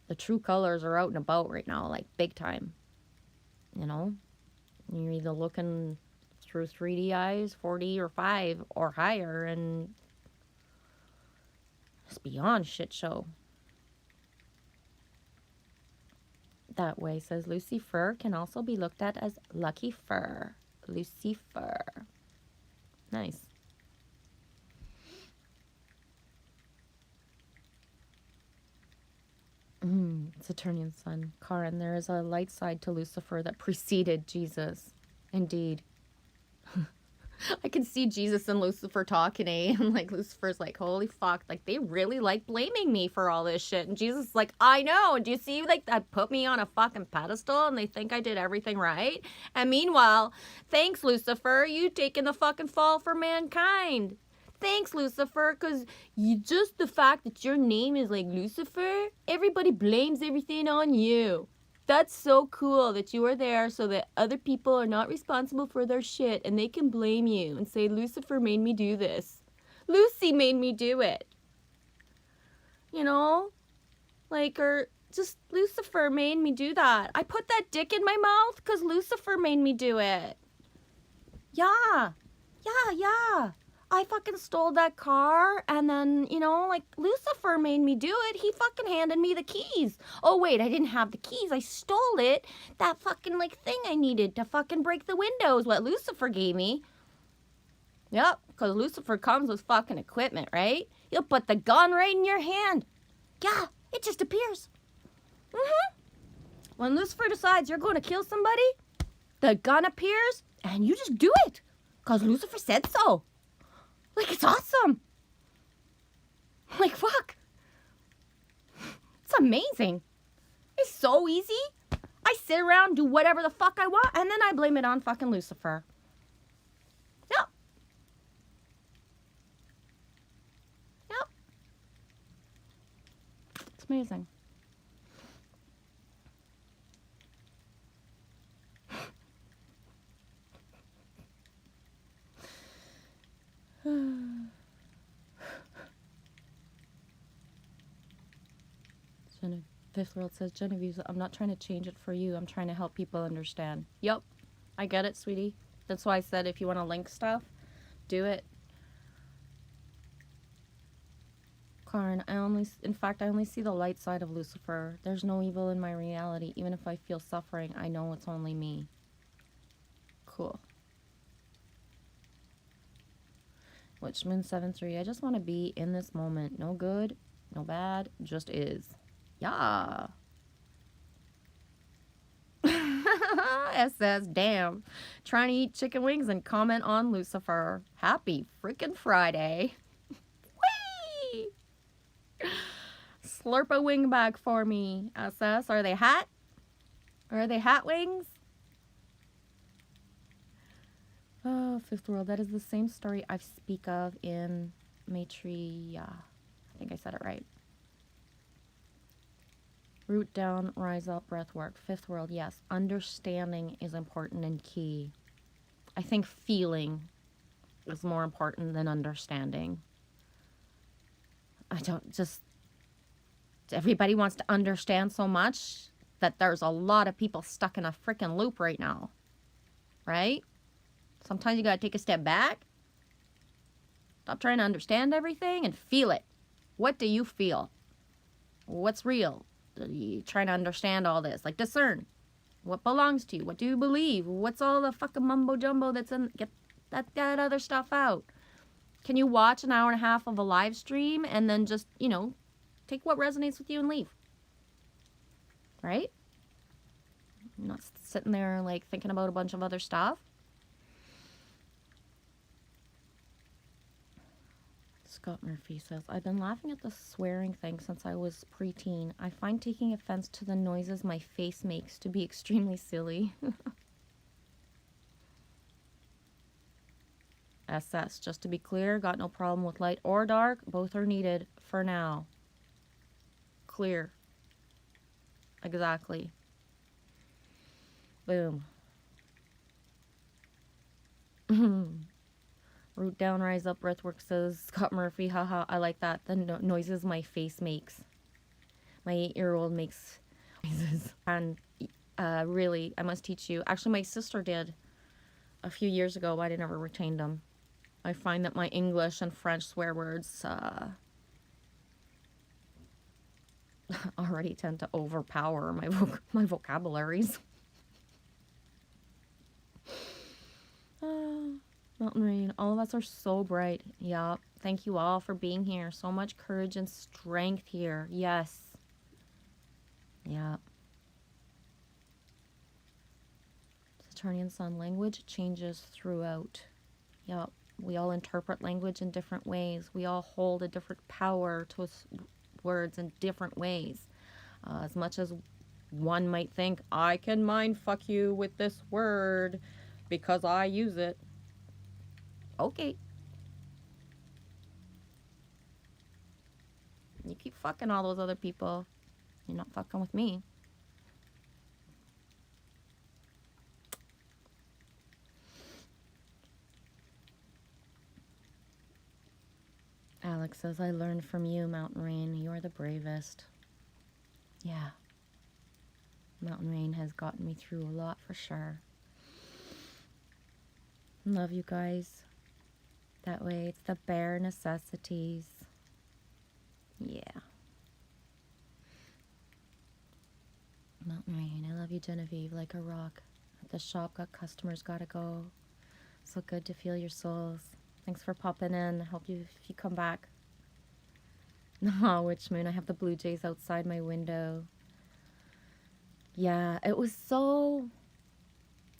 [SPEAKER 1] The true colors are out and about right now, like big time. You know? You're either looking through 3D eyes, 4D or 5 or higher, and it's beyond shit show. That way, says Lucifer, can also be looked at as lucky fur. Lucifer. Nice. Saturnian sun. Karen, there is a light side to Lucifer that preceded Jesus. Indeed. I can see Jesus and Lucifer talking, eh? And like Lucifer's like, holy fuck, like they really like blaming me for all this shit. And Jesus is like, I know. Do you see like that put me on a fucking pedestal and they think I did everything right? And meanwhile, thanks Lucifer, you taking the fucking fall for mankind. Thanks Lucifer, because just the fact that your name is like Lucifer, everybody blames everything on you. That's so cool that you are there so that other people are not responsible for their shit and they can blame you and say, Lucifer made me do this. Lucy made me do it. You know? Like, or just Lucifer made me do that. I put that dick in my mouth because Lucifer made me do it. Yeah. I fucking stole that car, and then, you know, like, Lucifer made me do it. He fucking handed me the keys. Oh, wait, I didn't have the keys. I stole it. That fucking, like, thing I needed to fucking break the windows, what Lucifer gave me. Yep, because Lucifer comes with fucking equipment, right? You'll put the gun right in your hand. Yeah, it just appears. When Lucifer decides you're going to kill somebody, the gun appears, and you just do it. Because Lucifer said so. Like, it's awesome. Like, fuck. It's amazing. It's so easy. I sit around, do whatever the fuck I want, and then I blame it on fucking Lucifer. Yep. It's amazing. Fifth World says, Genevieve, I'm not trying to change it for you. I'm trying to help people understand. Yep, I get it, sweetie. That's why I said if you want to link stuff, do it. Karen, I only see the light side of Lucifer. There's no evil in my reality. Even if I feel suffering, I know it's only me. Cool. Witch Moon 7-3. I just want to be in this moment. No good, no bad, just is. Yeah. It says, damn. Trying to eat chicken wings and comment on Lucifer. Happy freaking Friday. Whee! Slurp a wing bag for me, SS. Are they hat? Are they hat wings? Oh, Fifth World. That is the same story I speak of in Maitreya. I think I said it right. Root down, rise up, breath work. Fifth World, yes. Understanding is important and key. I think feeling is more important than understanding. Everybody wants to understand so much. that there's a lot of people stuck in a freaking loop right now, right? Sometimes you gotta take a step back, stop trying to understand everything and feel it. What do you feel? What's real? Are you trying to understand all this? Like, discern what belongs to you. What do you believe? What's all the fucking mumbo jumbo that's in? Get that other stuff out. Can you watch an hour and a half of a live stream and then just, you know, take what resonates with you and leave? Right? You're not sitting there like thinking about a bunch of other stuff. Scott Murphy says, I've been laughing at the swearing thing since I was preteen. I find taking offense to the noises my face makes to be extremely silly. SS, just to be clear, got no problem with light or dark. Both are needed for now. Clear. Exactly. Boom. Root down, rise up, breathwork, says Scott Murphy. Haha, I like that. The noises my face makes. My 8-year-old makes noises. And really, I must teach you. Actually, my sister did a few years ago, but I never retained them. I find that my English and French swear words already tend to overpower my vocabularies. Mountain Rain, all of us are so bright. Yeah, thank you all for being here. So much courage and strength here. Yes. Yeah. Saturnian Sun, language changes throughout. Yeah, we all interpret language in different ways. We all hold a different power to words in different ways. As much as one might think, I can mind fuck you with this word because I use it. Okay. You keep fucking all those other people. You're not fucking with me. Alex says, I learned from you, Mountain Rain. You're the bravest. Yeah. Mountain Rain has gotten me through a lot for sure. Love you guys. That way, it's the bare necessities. Yeah. Mountain Rain, I love you, Genevieve, like a rock. At the shop, got customers, gotta go. So good to feel your souls. Thanks for popping in. I hope you, if you come back. Oh, Witch Moon, I have the blue jays outside my window. Yeah, it was so...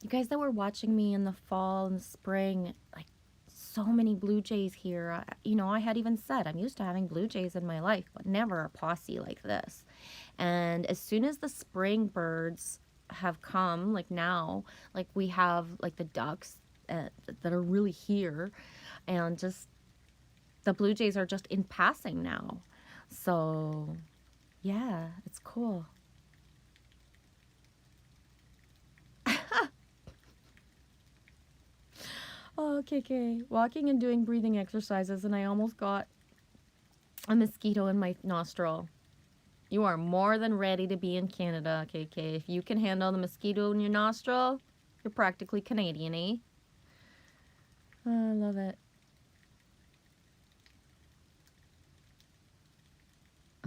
[SPEAKER 1] You guys that were watching me in the fall and spring, like, so many blue jays here. You know, I had even said I'm used to having blue jays in my life, but never a posse like this. And as soon as the spring birds have come, like now, like we have like the ducks that are really here, and just the blue jays are just in passing now. So yeah, it's cool. Oh, KK. Walking and doing breathing exercises, and I almost got a mosquito in my nostril. You are more than ready to be in Canada, KK. If you can handle the mosquito in your nostril, you're practically Canadian, eh? Oh, I love it.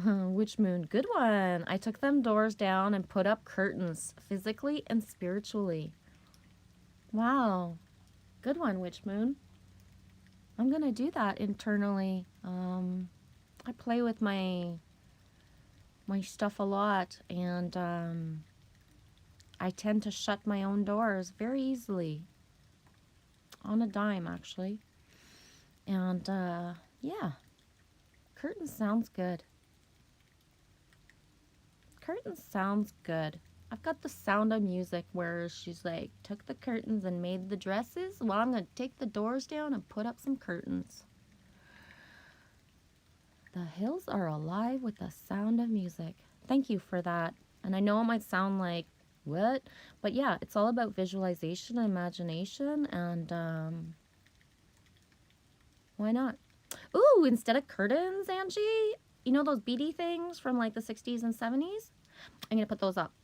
[SPEAKER 1] Witch Moon, good one. I took them doors down and put up curtains, physically and spiritually. Wow. Good one, Witch Moon. I'm gonna do that internally. I play with my stuff a lot, and I tend to shut my own doors very easily. On a dime, actually. And yeah. Curtains sounds good. Curtains sounds good. I've got the Sound of Music where she's like, took the curtains and made the dresses. Well, I'm going to take the doors down and put up some curtains. The hills are alive with the sound of music. Thank you for that. And I know it might sound like, what? But yeah, it's all about visualization and imagination. And why not? Ooh, instead of curtains, Angie, you know those beady things from like the 60s and 70s? I'm going to put those up.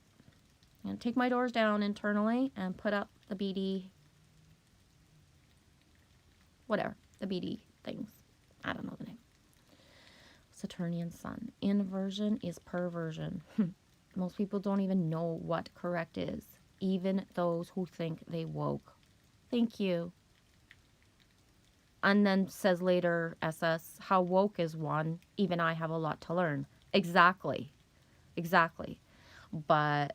[SPEAKER 1] I'm going to take my doors down internally and put up the BD, whatever, the BD things. I don't know the name. Saturnian sun. Inversion is perversion. Most people don't even know what correct is, even those who think they woke. Thank you. And then says later, SS, how woke is one? Even I have a lot to learn. Exactly. Exactly. But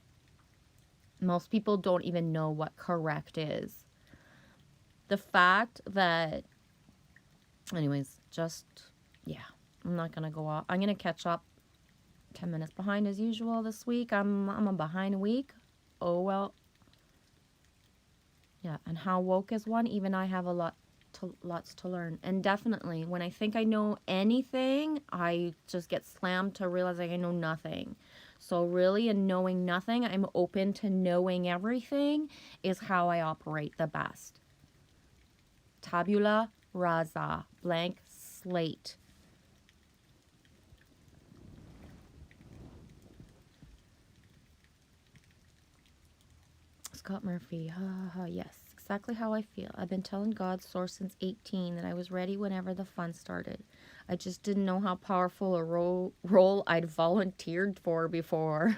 [SPEAKER 1] most people don't even know what correct is. The fact that, anyways, just, yeah, I'm not going to go off. I'm going to catch up 10 minutes behind as usual this week. I'm a behind week. Oh, well. Yeah, and how woke is one? Even I have lots to learn. And definitely, when I think I know anything, I just get slammed to realizing I know nothing. So really, in knowing nothing, I'm open to knowing everything is how I operate the best. Tabula rasa, blank slate. Scott Murphy, yes, exactly how I feel. I've been telling God's source since 18 that I was ready whenever the fun started. I just didn't know how powerful a role I'd volunteered for before.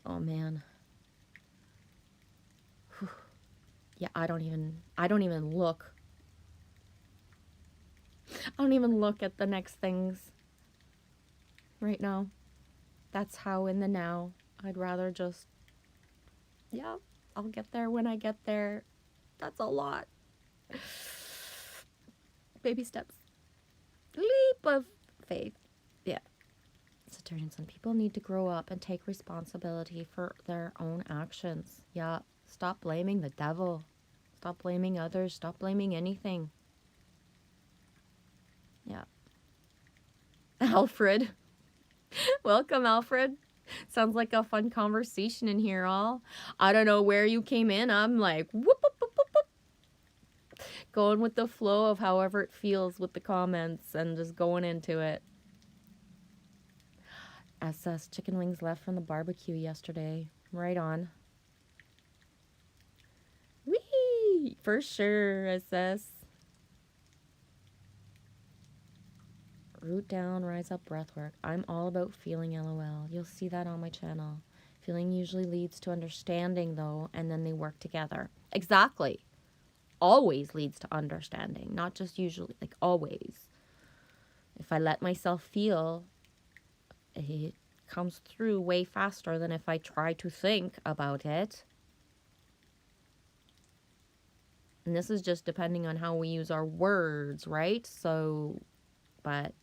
[SPEAKER 1] Oh man. Whew. Yeah, I don't even look. I don't even look at the next things right now. That's how in the now. I'd rather just, yeah, I'll get there when I get there. That's a lot. Baby steps. Leap of faith. Yeah. Saturnian sun. People need to grow up and take responsibility for their own actions. Yeah. Stop blaming the devil. Stop blaming others. Stop blaming anything. Yeah. Alfred. Welcome, Alfred. Sounds like a fun conversation in here all. I don't know where you came in. I'm like, whoop, whoop, whoop, whoop, whoop. Going with the flow of however it feels with the comments and just going into it. SS, chicken wings left from the barbecue yesterday. Right on. Whee! For sure, SS. Root down, rise up, breathwork. I'm all about feeling, LOL. You'll see that on my channel. Feeling usually leads to understanding, though, and then they work together. Exactly. Always leads to understanding, not just usually, like always. If I let myself feel, it comes through way faster than if I try to think about it. And this is just depending on how we use our words, right? So, but,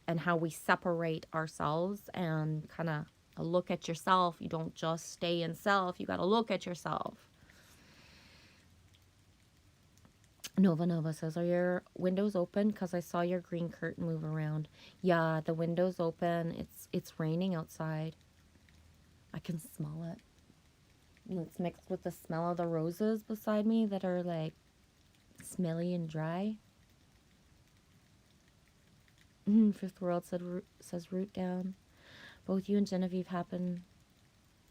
[SPEAKER 1] and how we separate ourselves and kind of look at yourself. You don't just stay in self. You got to look at yourself. Nova says, are your windows open? Because I saw your green curtain move around. Yeah, the window's open. It's raining outside. I can smell it. And it's mixed with the smell of the roses beside me that are like smelly and dry. Fifth World says root down. Both you and Genevieve happen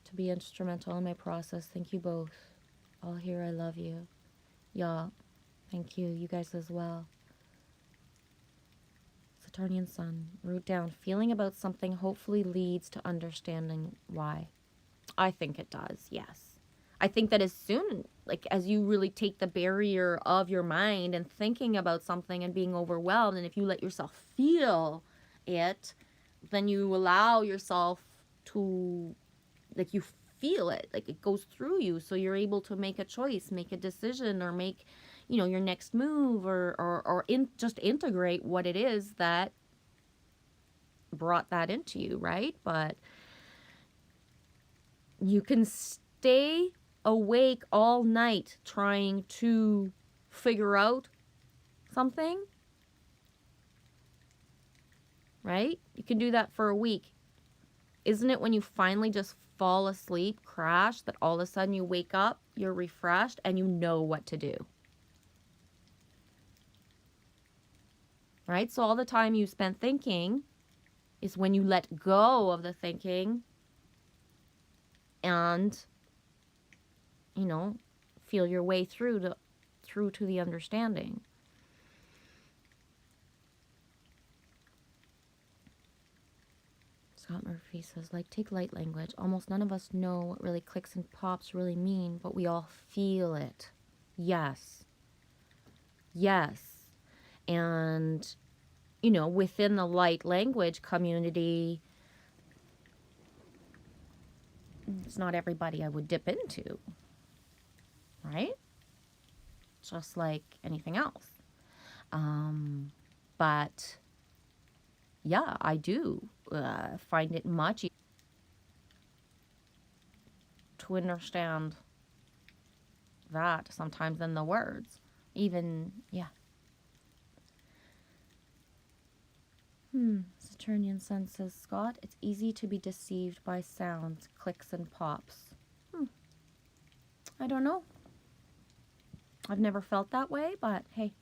[SPEAKER 1] to be instrumental in my process. Thank you both. All here, I love you. Yeah. Thank you. You guys as well. Saturnian sun. Root down. Feeling about something hopefully leads to understanding why. I think it does, yes. I think that as soon, like, as you really take the barrier of your mind and thinking about something and being overwhelmed, and if you let yourself feel it, then you allow yourself to, like, you feel it. Like, it goes through you, so you're able to make a choice, make a decision, or make, you know, your next move, or just integrate what it is that brought that into you, right? But you can stay awake all night trying to figure out something, right? You can do that for a week. Isn't it when you finally just fall asleep, crash, that all of a sudden you wake up, you're refreshed, and you know what to do? Right? So all the time you spent thinking, is when you let go of the thinking and, you know, feel your way through to the understanding. Scott Murphy says, like, take light language. Almost none of us know what really clicks and pops really mean, but we all feel it. Yes. Yes. And, you know, within the light language community, it's not everybody I would dip into, right? Just like anything else. But yeah, I do find it much easier to understand that sometimes than the words. Even, yeah. Saturnian Sun says, Scott, it's easy to be deceived by sounds, clicks and pops. I don't know. I've never felt that way, but hey.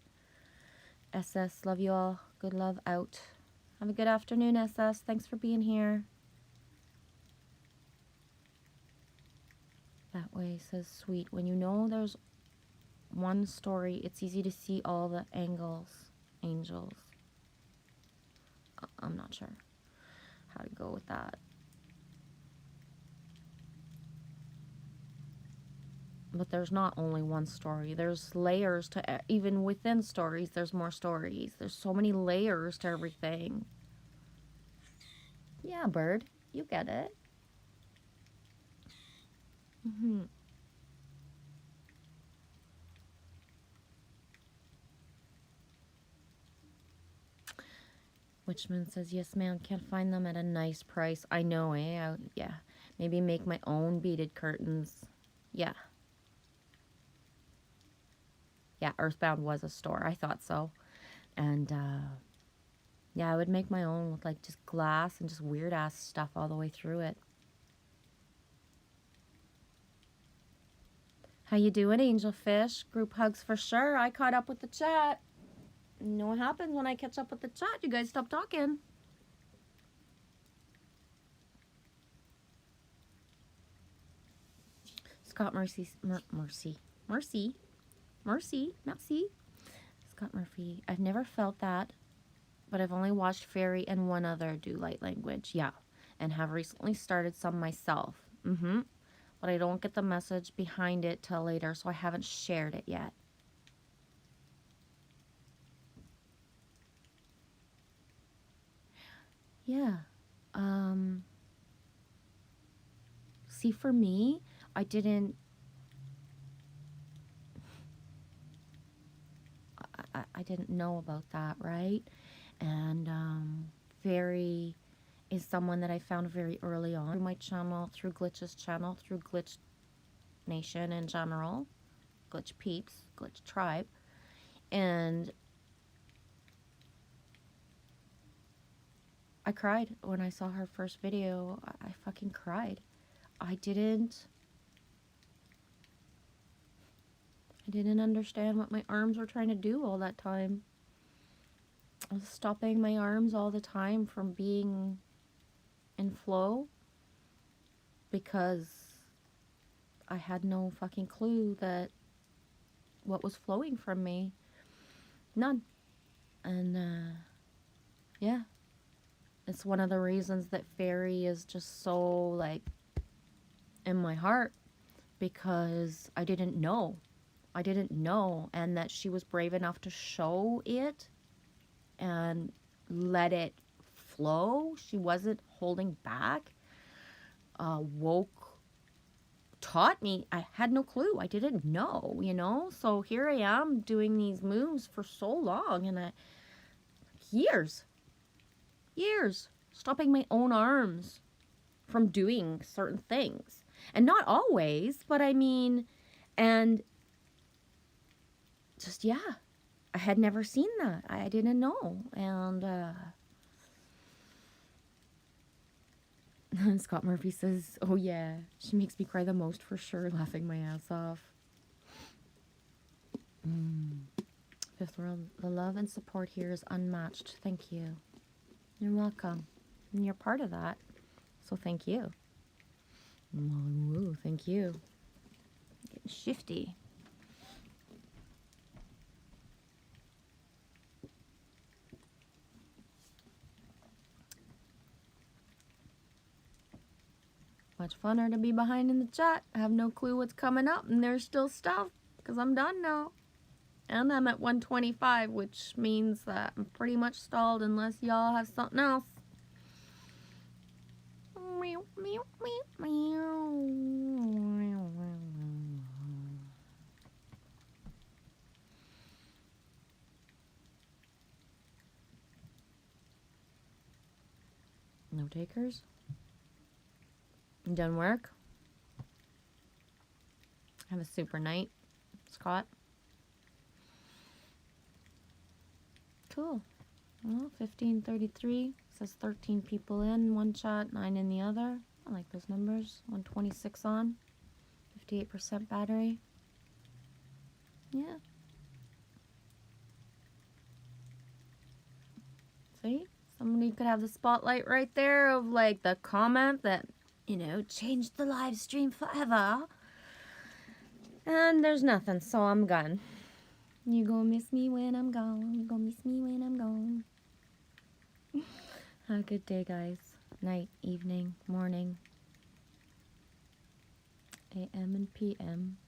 [SPEAKER 1] SS, love you all. Good love out. Have a good afternoon, SS. Thanks for being here. That way says, sweet. When you know there's one story, it's easy to see all the angles. Angels. I'm not sure how to go with that. But there's not only one story. There's layers to, even within stories, there's more stories. There's so many layers to everything. Yeah, bird. You get it. Witchman says, yes, ma'am. Can't find them at a nice price. I know, eh? Yeah. Maybe make my own beaded curtains. Yeah. Yeah, Earthbound was a store. I thought so. And, yeah, I would make my own with, like, just glass and just weird-ass stuff all the way through it. How you doing, Angel Fish? Group hugs for sure. I caught up with the chat. You know what happens when I catch up with the chat? You guys stop talking. Scott Mercy. Mercy. Scott Murphy. I've never felt that, but I've only watched Fairy and one other do light language. Yeah. And have recently started some myself. But I don't get the message behind it till later, so I haven't shared it yet. Yeah. See, for me, I didn't know about that, right? And Fairy is someone that I found very early on through my channel, through Glitch's channel, through Glitch Nation in general, Glitch Peeps, Glitch Tribe, and I cried when I saw her first video. I fucking cried. I didn't understand what my arms were trying to do all that time. I was stopping my arms all the time from being in flow because I had no fucking clue that what was flowing from me. None. And, yeah. It's one of the reasons that Fairy is just so, like, in my heart, because I didn't know. And that she was brave enough to show it and let it flow. She wasn't holding back. Woke taught me. I had no clue. I didn't know, you know? So here I am doing these moves for so long, and years, stopping my own arms from doing certain things. And not always, but I mean, and just, yeah, I had never seen that. I didn't know. And Scott Murphy says, oh yeah, she makes me cry the most for sure, laughing my ass off. Fifth World, the love and support here is unmatched. Thank you. You're welcome. And you're part of that. So thank you. Woo, thank you. Getting shifty. Much funner to be behind in the chat. I have no clue what's coming up, and there's still stuff, because I'm done now. And I'm at 125, which means that I'm pretty much stalled unless y'all have something else. Meow, meow, meow, meow. No takers? You done work? Have a super night, Scott. Cool. Well, 1533 says 13 people in one chat, 9 in the other. I like those numbers. 126 on, 58% battery. Yeah. See? Somebody could have the spotlight right there of like the comment that, you know, changed the live stream forever. And there's nothing, so I'm gone. You gonna miss me when I'm gone. You gonna miss me when I'm gone. Have a good day, guys. Night, evening, morning, AM and PM.